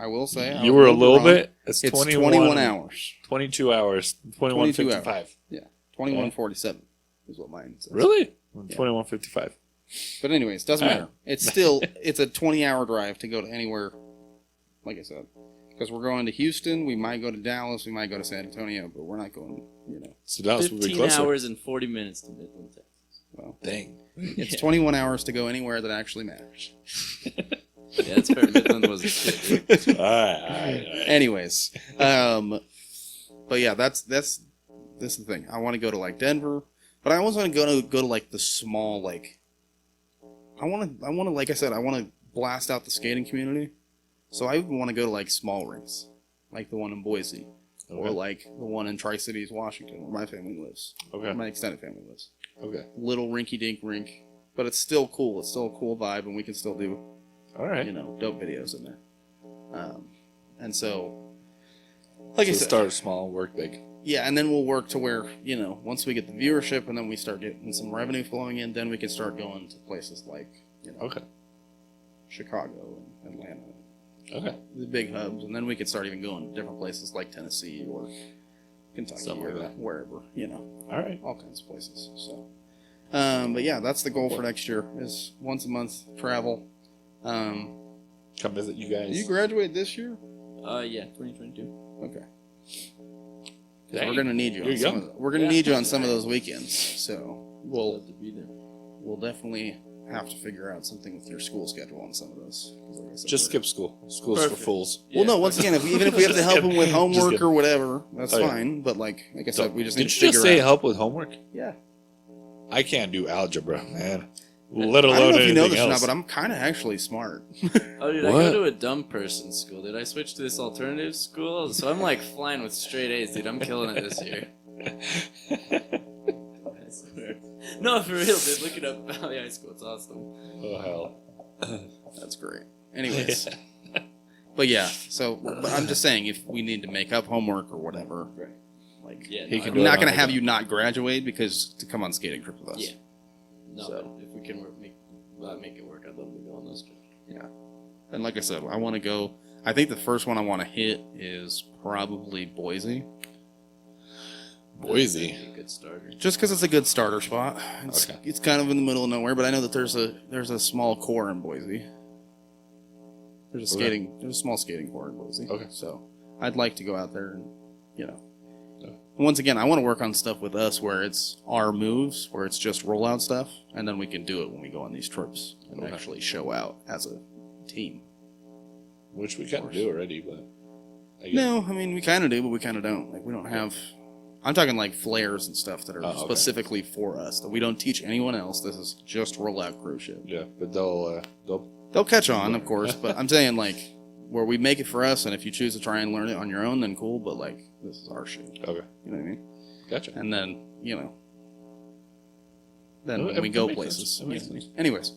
B: will say I
G: You
B: was
G: were a
B: bit
G: little
B: wrong.
G: bit. It's
B: It's
G: 21
B: hours.
G: 22 hours. 21:55.
B: Yeah, 21:47 is what mine says.
G: Really?
B: Yeah.
G: 21:55.
B: But anyways, doesn't
G: All
B: matter. It's still it's a 20-hour drive to go to anywhere. Like I said, because we're going to Houston, we might go to Dallas, we might go to San Antonio, but we're not going.
G: So Dallas would be
H: 15
G: closer.
H: hours and 40 minutes to Midland, Texas.
B: Well,
G: Dang.
B: it's 21 hours to go anywhere that actually matters.
H: Yeah, that's fair. Midland was a shit.
G: All right.
B: Anyways, but yeah, that's this is the thing. I want to go to like Denver, but I also want to go to like the small like. I want to like I said, I want to blast out the skating community, so I want to go to like small rinks, like the one in Boise, or
G: Okay.
B: like the one in Tri-Cities, Washington, where my family lives,
G: Okay.
B: where my extended family lives.
G: Okay.
B: Little rinky-dink rink, but it's still cool. It's still a cool vibe, and we can still do
G: All right.
B: dope videos in there. And so, like I
G: So
B: said,
G: start small, work big.
B: Yeah, and then we'll work to where, once we get the viewership and then we start getting some revenue flowing in, then we can start going to places like,
C: Okay.
B: Chicago and Atlanta.
C: Okay.
B: The big hubs, and then we could start even going to different places like Tennessee or Kentucky
C: Somewhere
B: or
C: like that.
B: wherever,
C: All right.
B: all kinds of places. So, but yeah, that's the goal for next year is once a month travel.
C: Come visit you guys.
B: You graduate this year?
H: Yeah, 2022.
B: Okay. 'Cause
C: Dang.
B: we're gonna need you.
C: You're
B: On some
C: young.
B: of we're gonna need you on some of those weekends. So
H: We'll have to be there.
B: we'll definitely have to figure out something with your school schedule on some of those. 'Cause like I said,
C: Just
B: we're-
C: skip school. School's
H: Perfect.
C: for fools.
B: Well, no. Once again, even if we have to help them with
C: Just
B: homework
C: kidding.
B: or whatever, that's
C: Oh, yeah.
B: fine. But like I said, we just need
C: Did
B: to
C: you
B: figure
C: just say
B: out.
C: help with homework?
B: Yeah.
C: I can't do algebra, man. Let
B: I
C: alone
B: don't know if you know
C: anything
B: this or not,
C: else.
B: but I'm kind of actually smart.
H: Oh, dude, I
C: What?
H: go to a dumb person school, dude. I switched to this alternative school, so I'm like flying with straight A's, dude. I'm killing it this year. I swear. No, for real, dude. Look it up. Valley High School. It's awesome.
C: Oh hell.
B: That's great. Anyways, but yeah. So but I'm just saying, if we need to make up homework or whatever,
H: Right.
B: like
H: Yeah,
C: He
H: no,
C: can
B: I'm
C: do it
B: not
C: on
B: gonna
C: his
B: have
C: own.
B: you not graduate because to come on skating trip with us.
H: Yeah. No,
B: So-
H: but if we can make it work, I'd love to go on those trips.
B: And like I said, I want to go. I think the first one I want to hit is probably Boise,
C: Boise.
H: That'd be a good starter.
B: just because it's a good starter spot.
C: Okay.
B: It's kind of in the middle of nowhere, but I know that there's a small core in Boise. There's a small skating core in Boise.
C: Okay.
B: So I'd like to go out there and
C: Okay.
B: once again, I want to work on stuff with us where it's our moves, where it's just rollout stuff, and then we can do it when we go on these trips and
C: Okay.
B: actually show out as a team.
C: Which we kind of do already, but
B: No, I mean we kind of do, but we kind of don't. Like we don't have. I'm talking like flares and stuff that are
C: Oh, okay.
B: specifically for us that we don't teach anyone else. This is just Rollout Crew shit.
C: yeah, but they'll
B: They'll catch on, of course, but I'm saying like where we make it for us, and if you choose to try and learn it on your own, then cool. But like this is our shit.
C: okay.
B: You know what I mean?
C: Gotcha.
B: And then then
C: Oh,
B: when we
C: that
B: go
C: makes
B: places.
C: sense. That makes sense.
B: Anyways,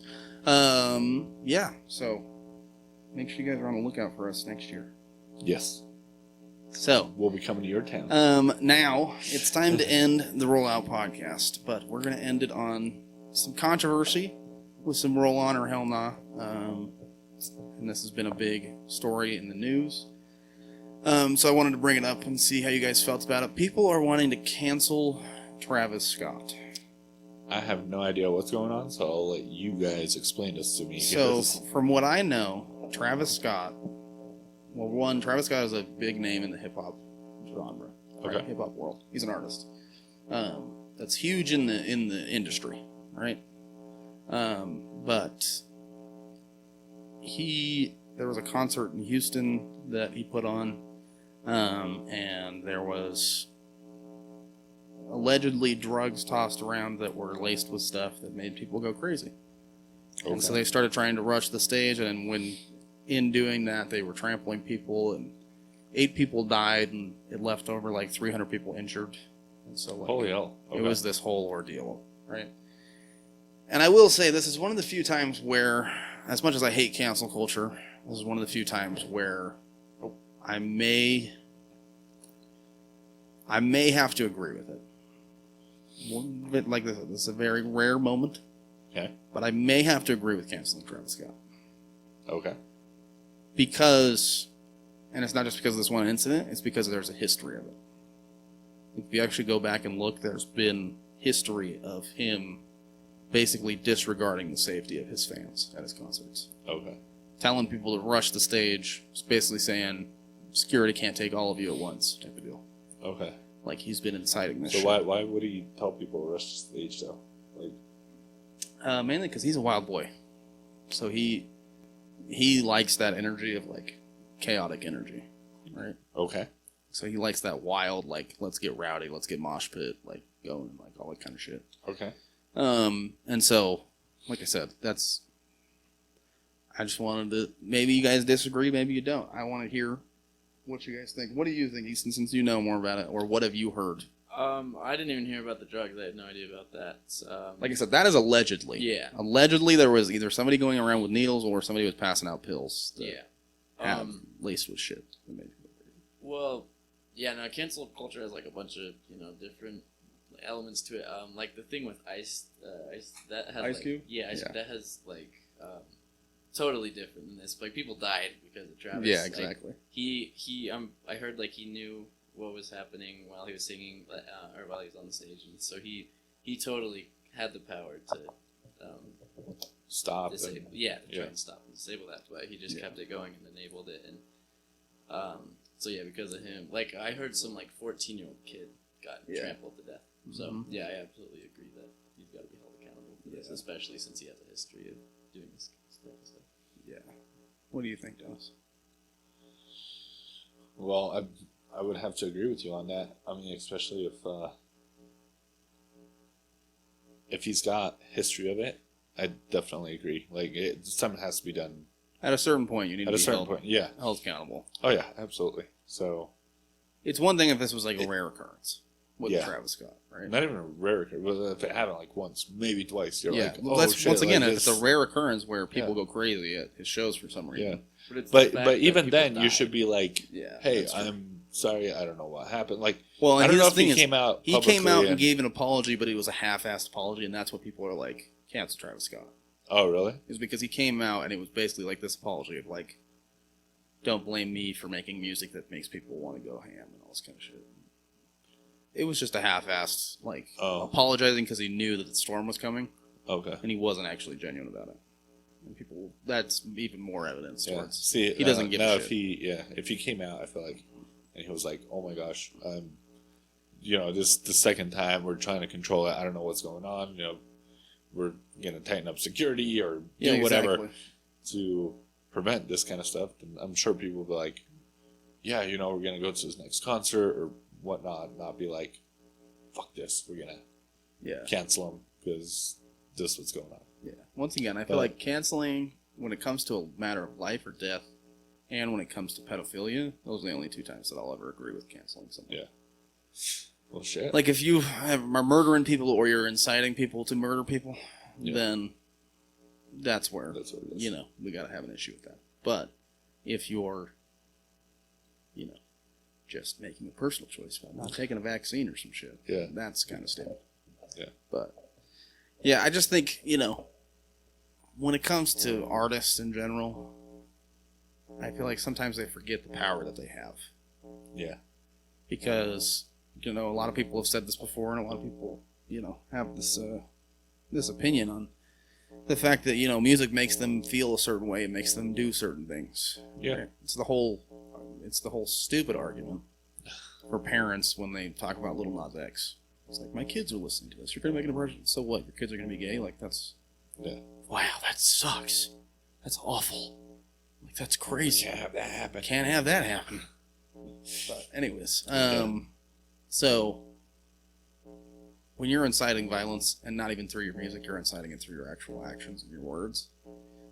B: yeah. So make sure you guys are on the lookout for us next year.
C: Yes,
B: So
C: we'll be coming to your town.
B: now it's time to end the Rollout podcast, but we're gonna end it on some controversy with some roll on or hell nah. And this has been a big story in the news. So I wanted to bring it up and see how you guys felt about it. People are wanting to cancel Travis Scott.
C: I have no idea what's going on, so I'll let you guys explain this to me.
B: So,
C: because-
B: from what I know, Travis Scott. Well, one, Travis Scott is a big name in the hip hop genre, right?
C: Okay.
B: Hip hop world. He's an artist. That's huge in the industry, right? But there was a concert in Houston that he put on, and there was allegedly drugs tossed around that were laced with stuff that made people go crazy. And so they started trying to rush the stage, and when in doing that, they were trampling people, and 8 people died, and it left over like 300 people injured. And so, like,
C: Holy hell.
B: it was this whole ordeal, right? And I will say, this is one of the few times where, as much as I hate cancel culture, this is one of the few times where I may have to agree with it. One bit like this is a very rare moment.
C: Okay.
B: But I may have to agree with canceling Travis Scott.
C: Okay.
B: Because, and it's not just because of this one incident, it's because there's a history of it. If you actually go back and look, there's been history of him basically disregarding the safety of his fans at his concerts.
C: Okay.
B: Telling people to rush the stage, just basically saying, security can't take all of you at once, type of deal.
C: Okay.
B: Like, he's been inciting this
C: So
B: shit.
C: why would he tell people to rush the stage though? Like,
B: Mainly because he's a wild boy. So he likes that energy of, like, chaotic energy, right?
C: okay.
B: So he likes that wild, like, let's get rowdy, let's get mosh pit, like, going, like, all that kind of shit.
C: Okay.
B: And so, like I said, I just wanted to, maybe you guys disagree, maybe you don't. I want to hear what you guys think. What do you think, Easton, since you know more about it, or what have you heard?
H: I didn't even hear about the drugs. I had no idea about that.
B: Like I said, that is allegedly.
H: Yeah.
B: Allegedly, there was either somebody going around with needles or somebody was passing out pills that
H: Yeah.
B: have laced with shit. That made people crazy.
H: Well, Yeah, no, cancel culture has like a bunch of different elements to it. Like the thing with Ice that has
B: Ice Cube?
H: Yeah,
B: Yeah.
H: that has totally different than this. Like people died because of Travis.
B: Yeah,
H: Like,
B: exactly.
H: I heard like he knew what was happening while he was singing, or while he was on the stage, and so he totally had the power to
C: Stop.
H: disable.
C: And,
H: Try and stop and disable that, but he just kept it going and enabled it. And so yeah, because of him, like I heard some like 14-year-old kid got trampled to death. So yeah, I absolutely agree that he's got to be held accountable for this, especially since he has a history of doing this stuff.
B: Yeah. What do you think, Dennis?
C: well, I would have to agree with you on that. I mean, especially if he's got history of it, I definitely agree. Like, something has to be done
B: At a certain point, you need
C: at
B: to
C: a
B: be
C: certain
B: held,
C: point. Yeah.
B: held accountable.
C: Oh yeah, absolutely. So
B: It's one thing if this was like a rare occurrence with
C: Yeah.
B: Travis Scott, right?
C: not even a rare occurrence, but if it happened like once, maybe twice, you're
B: Yeah,
C: like,
B: well,
C: oh
B: that's
C: shit.
B: once again,
C: like,
B: it's a rare occurrence where people
C: Yeah.
B: go crazy at his shows for some reason.
C: Yeah.
H: But it's the
C: But
H: fact
C: but
H: that
C: even
H: people
C: then, you
H: died.
C: should be like,
B: Yeah.
C: hey,
B: that's true.
C: I'm sorry, I don't know what happened. Like,
B: Well,
C: I
B: and
C: don't know
B: his
C: if
B: thing
C: he
B: is,
C: came out.
B: he came
C: publicly
B: out and gave an apology, but it was a half-assed apology, and that's what people are like, cancel Travis Scott.
C: Oh really?
B: Is because he came out and it was basically like this apology of like, don't blame me for making music that makes people want to go ham and all this kind of shit. It was just a half-assed, like, apologizing because he knew that the storm was coming,
C: Okay.
B: and he wasn't actually genuine about it. And people, that's even more evidence
C: Yeah.
B: towards.
C: See,
B: he doesn't give a
C: now
B: shit.
C: if he came out, I feel like, and he was like, oh my gosh, this the second time we're trying to control it. I don't know what's going on. We're gonna tighten up security or do whatever
B: exactly.
C: to prevent this kind of stuff. And I'm sure people will be like, yeah, we're gonna go to his next concert or whatnot. Not be like, fuck this, we're gonna cancel him because this is what's going on.
B: Yeah. Once again, I feel like canceling when it comes to a matter of life or death, and when it comes to pedophilia, those are the only two times that I'll ever agree with canceling someone.
C: Yeah. Well, shit.
B: Like if you are murdering people or you're inciting people to murder people, then that's where
C: That's what it is.
B: we gotta have an issue with that. But if you're, just making a personal choice about not taking a vaccine or some shit, that's kind of stupid.
C: Yeah.
B: But yeah, I just think when it comes to artists in general, I feel like sometimes they forget the power that they have.
C: Yeah.
B: Because a lot of people have said this before, and a lot of people have this opinion on the fact that music makes them feel a certain way, it makes them do certain things.
C: Yeah.
B: Right? It's the whole stupid argument for parents when they talk about Little Nas X. It's like, my kids are listening to this. You're gonna make an impression. So what? Your kids are gonna be gay? Like that's wow, that sucks. That's awful. Like that's crazy.
C: Can't have that happen.
B: Can't have that happen. But anyways, so when you're inciting violence, and not even through your music, you're inciting it through your actual actions and your words.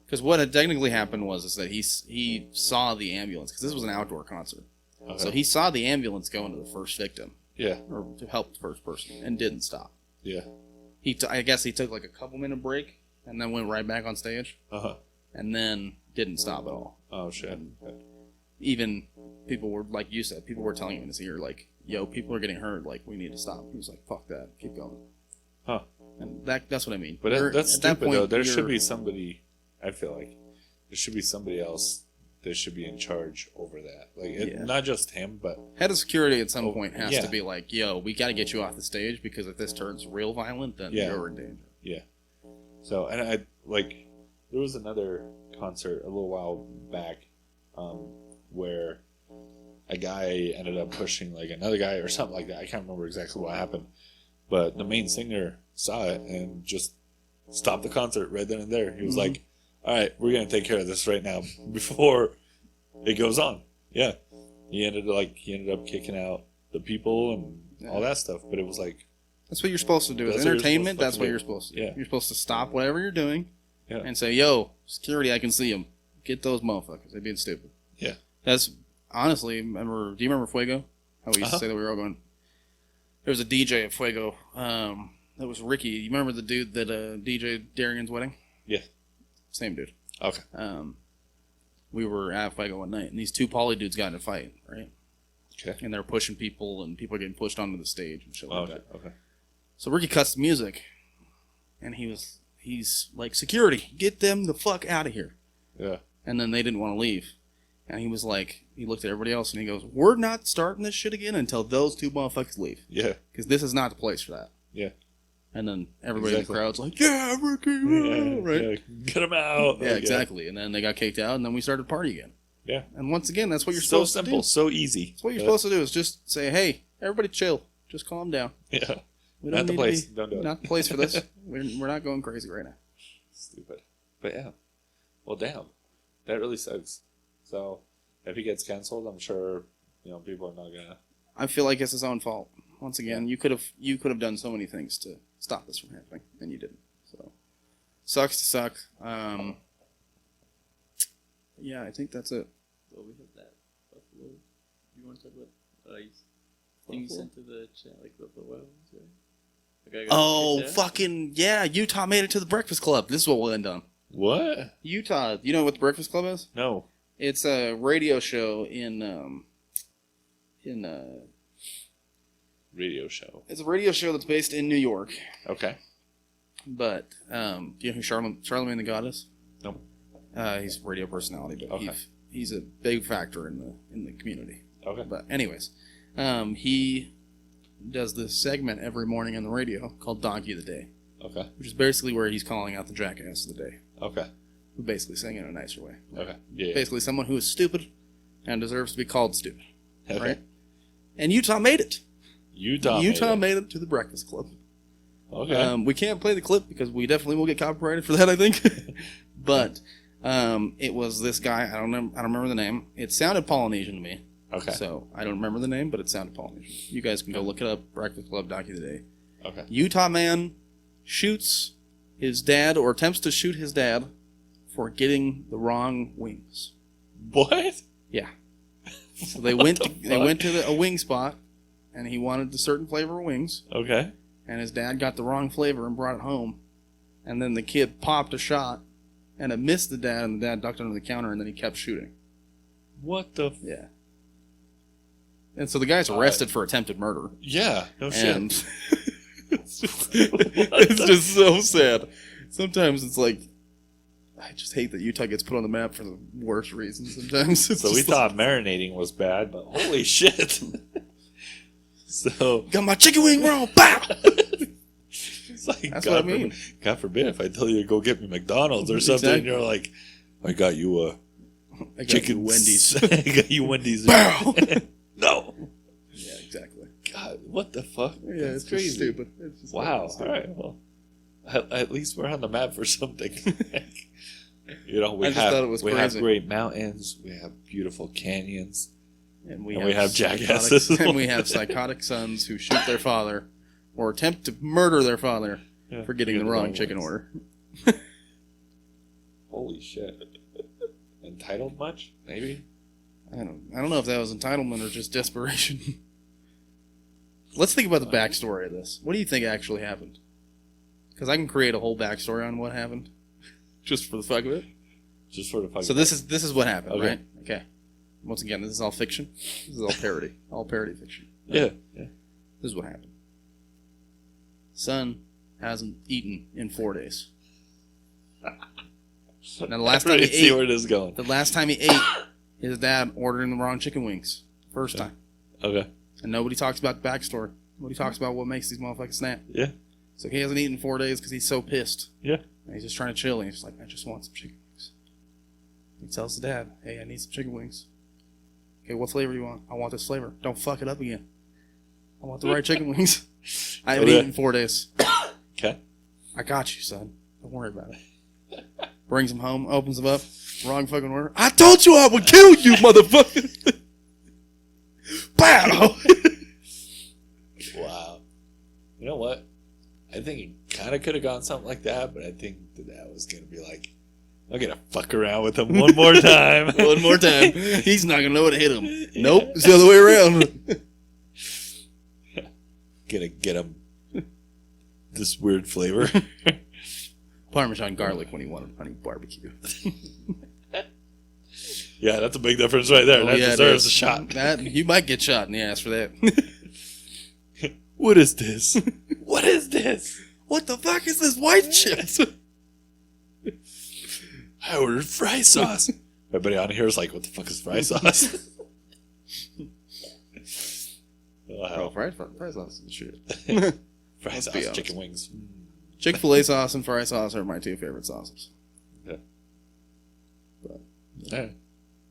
B: Because what had technically happened is that he saw the ambulance, because this was an outdoor concert.
C: Okay.
B: So he saw the ambulance go into the first victim.
C: Yeah.
B: Or to help the first person, and didn't stop.
C: Yeah.
B: I guess he took like a couple-minute break, and then went right back on stage.
C: Uh-huh.
B: And then didn't stop at all.
C: Oh, shit.
B: And even people were, like you said, people were telling him in his ear, like, yo, people are getting hurt, like, we need to stop. He was like, fuck that, keep going.
C: Huh.
B: And that's what I mean.
C: But that's
B: at that
C: stupid,
B: point,
C: though. There should be somebody, I feel like, there should be somebody else that should be in charge over that. Like, not just him, but...
B: Head of security at some point has
C: yeah.
B: to be like, yo, we got to get you off the stage, because if this turns real violent, then you're in danger.
C: Yeah. So, and I, like, there was another concert a little while back where a guy ended up pushing, like, another guy or something like that. I can't remember exactly what happened. But the main singer saw it and just stopped the concert right then and there. He was like, all right, we're going to take care of this right now before it goes on. Yeah. He ended up kicking out the people and all that stuff. But it was like...
B: That's what you're supposed to do. As entertainment, that's what you're supposed to do. Yeah. You're supposed to stop whatever you're doing and say, yo, security, I can see them. Get those motherfuckers. They're being stupid.
C: Yeah.
B: That's, honestly, do you remember Fuego? How we used to say that we were all going... There was a DJ at Fuego. That was Ricky. You remember the dude that DJ Darion's wedding?
C: Yeah.
B: Same dude.
C: Okay.
B: We were at Fuego one night, and these two poly dudes got in a fight, right?
G: Okay.
B: And they're pushing people, and people are getting pushed onto the stage and shit like
G: Okay.
B: that.
G: Okay.
B: So Ricky cuts the music, and he's like, security, get them the fuck out of here.
G: Yeah.
B: And then they didn't want to leave. And he was like, he looked at everybody else, and he goes, we're not starting this shit again until those two motherfuckers leave.
G: Yeah.
B: Because this is not the place for that.
G: Yeah.
B: And then everybody
G: Exactly.
B: in the crowd's like, yeah, Ricky,
G: Yeah,
B: right?
G: yeah. Get them out.
B: Yeah, exactly. And then they got kicked out, and then we started party again.
G: Yeah.
B: And once again, that's what you're
G: So
B: supposed
G: simple,
B: to do.
G: so easy.
B: That's what you're supposed to do is just say, hey, everybody chill. Just calm down.
G: Yeah.
B: We
G: Not the
B: need to
G: place.
B: be-
G: Don't do it.
B: Not the place for this. We're not going crazy right now.
G: Stupid. But yeah. Well, damn. That really sucks. So, if he gets canceled, I'm sure, people are not gonna.
B: I feel like it's his own fault. Once again, you could have done so many things to stop this from happening, and you didn't. So, sucks to suck. Yeah, I think that's it.
H: Well, we have that Buffalo. You want to talk about thing you sent to the chat, like the Wild Ones, right? Like,
B: Oh, fucking yeah! Utah made it to the Breakfast Club. This is what we'll end on.
G: What?
B: Utah. You know what the Breakfast Club is?
G: No.
B: It's a radio show
G: Radio show.
B: It's a radio show that's based in New York.
G: Okay.
B: But do you know who Charlemagne the God is?
G: No.
B: He's a radio personality, but
G: Okay.
B: he's a big factor in the community.
G: Okay.
B: But anyways, he does this segment every morning on the radio called Donkey of the Day,
G: Okay.
B: which is basically where he's calling out the jackass of the day,
G: Okay.
B: who basically saying it in a nicer way.
G: Okay. Yeah.
B: Basically, someone who is stupid and deserves to be called stupid,
G: Okay.
B: right? And Utah made it.
G: Utah
B: made it to the Breakfast Club.
G: Okay.
B: We can't play the clip because we definitely will get copyrighted for that, I think. But it was this guy. I don't remember the name. It sounded Polynesian to me.
G: Okay.
B: So I don't remember the name, but it sounded Polynesian. You guys can go look it up. Breakfast Club Donkey of the Day.
G: Okay.
B: Utah man shoots his dad or attempts to shoot his dad for getting the wrong wings.
G: What?
B: Yeah. So they went
G: fuck?
B: to a wing spot, and he wanted a certain flavor of wings.
G: Okay.
B: And his dad got the wrong flavor and brought it home. And then the kid popped a shot, and it missed the dad, and the dad ducked under the counter, and then he kept shooting.
G: What the?
B: Yeah. And so the guy's arrested for attempted murder.
G: Yeah. No
B: And
G: shit.
B: it's just so sad. Sometimes it's like, I just hate that Utah gets put on the map for the worst reasons sometimes. It's
G: So we
B: just
G: thought marinating was bad, but holy shit. So
B: got my chicken wing wrong. Pow!
G: it's like
B: That's
G: God
B: what I mean.
G: Forbid, God forbid if I tell you to go get me McDonald's or something, and
B: Exactly.
G: you're like, I got you a
B: I got
G: chicken
B: you Wendy's.
G: I got you Wendy's.
B: Pow!
G: No.
B: Yeah, exactly.
G: God, what the fuck?
B: Yeah,
G: That's
B: it's
G: crazy.
B: just stupid. It's just
G: Wow.
B: fucking
G: All
B: stupid.
G: right. Well, at least we're on the map for something. We
B: I just thought it was
G: we have
B: crazy.
G: great mountains. We have beautiful canyons.
B: And
G: And we have jackasses.
B: psychotic- and we have psychotic sons who shoot their father or attempt to murder their father
G: Yeah,
B: for getting the wrong chicken
G: ones.
B: order.
G: Holy shit. Entitled much? Maybe.
B: I don't know if that was entitlement or just desperation. Let's think about the backstory of this. What do you think actually happened? Because I can create a whole backstory on what happened, just for the fuck of it.
G: Just for the fuck.
B: So this is what happened,
G: Okay.
B: right? Okay. Once again, this is all fiction. This is all parody. All parody fiction.
G: Yeah. Yeah.
B: This is what happened. Son hasn't eaten in 4 days. Now the last
G: I
B: time
G: really
B: he
G: see
B: ate,
G: where this is going.
B: the last time he ate, his dad ordered him the wrong chicken wings. First time.
G: Okay.
B: And nobody talks about the backstory. Nobody talks about what makes these motherfuckers snap.
G: Yeah.
B: So he hasn't eaten in 4 days because he's so pissed.
G: Yeah.
B: And he's just trying to chill. And he's just like, I just want some chicken wings. He tells the dad, hey, I need some chicken wings. Okay, what flavor do you want? I want this flavor. Don't fuck it up again. I want the right chicken wings. I haven't
G: Okay.
B: eaten in 4 days.
G: Okay.
B: I got you, son. Don't worry about it. Brings him home, opens him up. Wrong fucking order. I told you I would kill you, motherfucker. Pow!
G: Wow. You know what? I think he kind of could have gone something like that, but I think that was going to be like, I'm going to fuck around with him one more time.
B: One more time. He's not gonna know what to hit him. Nope, it's the other way around.
G: Gonna get him this weird flavor.
B: Parmesan garlic when he wanted honey barbecue.
G: Yeah, that's a big difference right there.
B: Oh,
G: That
B: yeah, it
G: deserves
B: is.
G: a shot.
B: That you might get shot in the ass for that.
G: What is this? What is this?
B: What the fuck is this white shit?
G: I ordered fry sauce. Everybody on here is like, what the fuck is fry sauce?
B: Oh, fry sauce is shit.
G: Fry
B: Let's
G: sauce,
B: be honest.
G: chicken wings.
B: Chick-fil-A sauce and fry sauce are my two favorite sauces.
G: Yeah.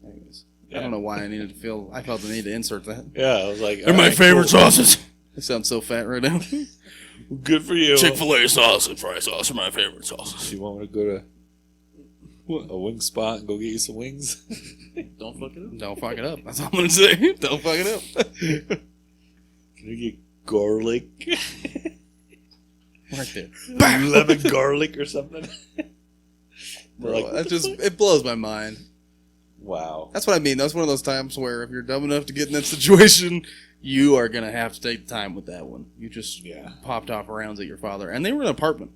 B: Anyways,
G: Yeah.
B: I don't know why I felt the need to insert that.
G: Yeah, I was like,
B: They're my
G: alright,
B: favorite
G: cool.
B: sauces. I sound so fat right now.
G: Good for you.
B: Chick-fil-A sauce and fry sauce are my favorite sauces.
G: You want me to go to a wing spot and go get you some wings?
H: Don't fuck it up.
B: Don't fuck it up. That's all I'm gonna say. Don't fuck it up.
G: Can you get garlic?
B: Right there.
G: Lemon garlic or something?
B: Bro,
G: Like,
B: that just it blows my mind.
G: wow.
B: That's what I mean. That's one of those times where if you're dumb enough to get in that situation, you are gonna have to take the time with that one. You just popped off rounds at your father, and they were in an apartment.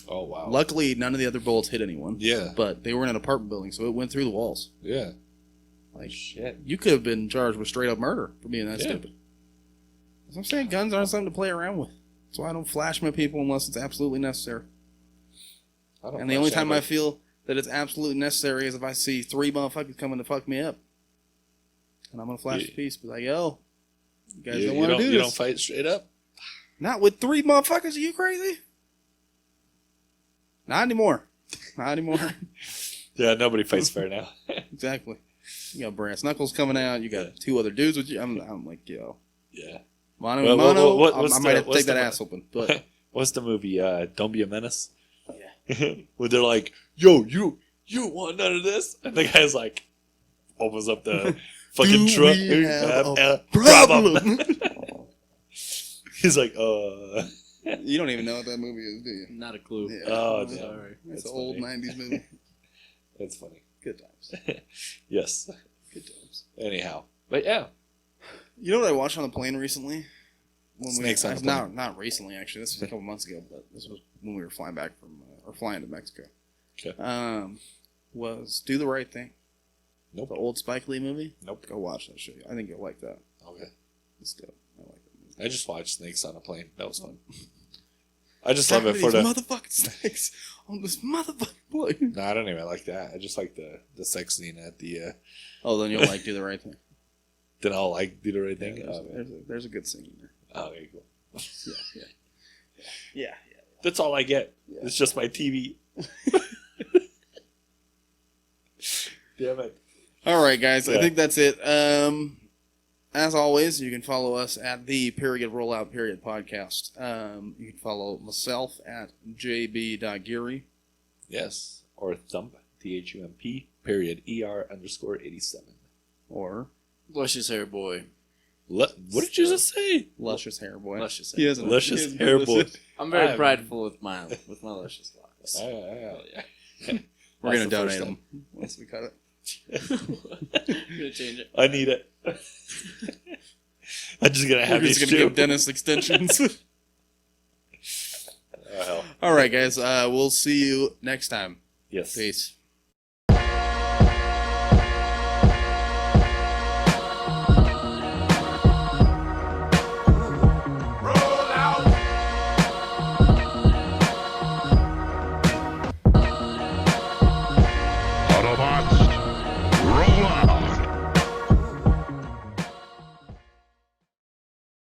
G: Oh, wow.
B: Luckily, none of the other bullets hit anyone.
G: Yeah.
B: But they were in an apartment building, so it went through the walls.
G: Yeah.
B: Like
G: Shit.
B: you could have been charged with straight up murder for being that stupid. As I'm saying, guns aren't something to play around with. That's why I don't flash my people unless it's absolutely necessary. And the only time I feel that it's absolutely necessary is if I see 3 motherfuckers coming to fuck me up. And I'm going to flash the piece, be like, yo, you guys don't want to do this.
G: You don't fight straight up?
B: Not with 3 motherfuckers, are you crazy? Not anymore. Not anymore.
G: Yeah, nobody fights fair now.
B: Exactly. You got brass knuckles coming out, you got 2 other dudes with you. I'm like, yo.
G: Yeah.
B: Mono
G: Well,
B: and mono,
G: what's
B: I might have to
G: what's
B: take that
G: the-
B: ass open. But
G: What's the movie? Don't Be a Menace?
B: Yeah.
G: Where they're like, yo, you don't want none of this? And the guy's like, opens up the fucking
B: Do
G: truck.
B: we have a
G: problem. He's like,
B: you don't even know what that movie is, do you?
H: Not a clue.
B: Yeah.
G: Oh,
B: Yeah.
H: Sorry.
B: It's
G: That's
B: an old
G: funny.
B: 90s movie.
G: That's funny.
B: Good times.
G: Yes.
B: Good times.
G: Anyhow. But yeah.
B: You know what I watched on the plane recently?
G: Snakes on the plane.
B: Not recently, actually. This was a couple months ago, but this was when we were flying back from, or flying to Mexico.
G: Okay.
B: Was Do the Right Thing.
G: Nope.
B: The old Spike Lee movie.
G: Nope.
B: Go watch that shit. I think you'll like that.
G: Okay.
B: It's dope. I like that movie.
G: I just watched Snakes on a Plane. That was fun. I just love it for
B: These
G: the...
B: motherfucking snakes on this motherfucking plane.
G: No, I don't even like that. I just like the sex scene at the...
B: Oh, then you'll like Do the Right Thing.
G: Then I'll like Do the Right Thing.
B: Yeah, there's a good scene in there.
G: Oh, okay, cool.
B: Yeah.
G: That's all I get.
B: Yeah.
G: It's just my TV. Damn it.
B: All right, guys. I
G: Yeah.
B: think that's it. As always, you can follow us at the Rollout podcast. You can follow myself at jb.geary.
G: Yes. Or Thump, THUMP, period, ER_87.
B: Or
H: Luscious hair boy.
G: What did you just say?
B: Luscious Hair Boy.
H: Luscious hair.
B: He doesn't-
G: Luscious
B: he doesn't
G: Hair
B: do
G: Boy.
B: this.
H: I'm very
G: I'm-
H: prideful with my luscious locks.
B: We're
G: That's
B: going to
G: the
B: donate
G: first
B: them once we cut it.
H: I'm gonna change it.
G: I need it. I'm just going to have
B: We're
G: these
B: just going to
G: two.
B: give Dennis extensions.
G: Oh, hell.
B: All right, guys. We'll see you next time.
G: Yes.
B: Peace.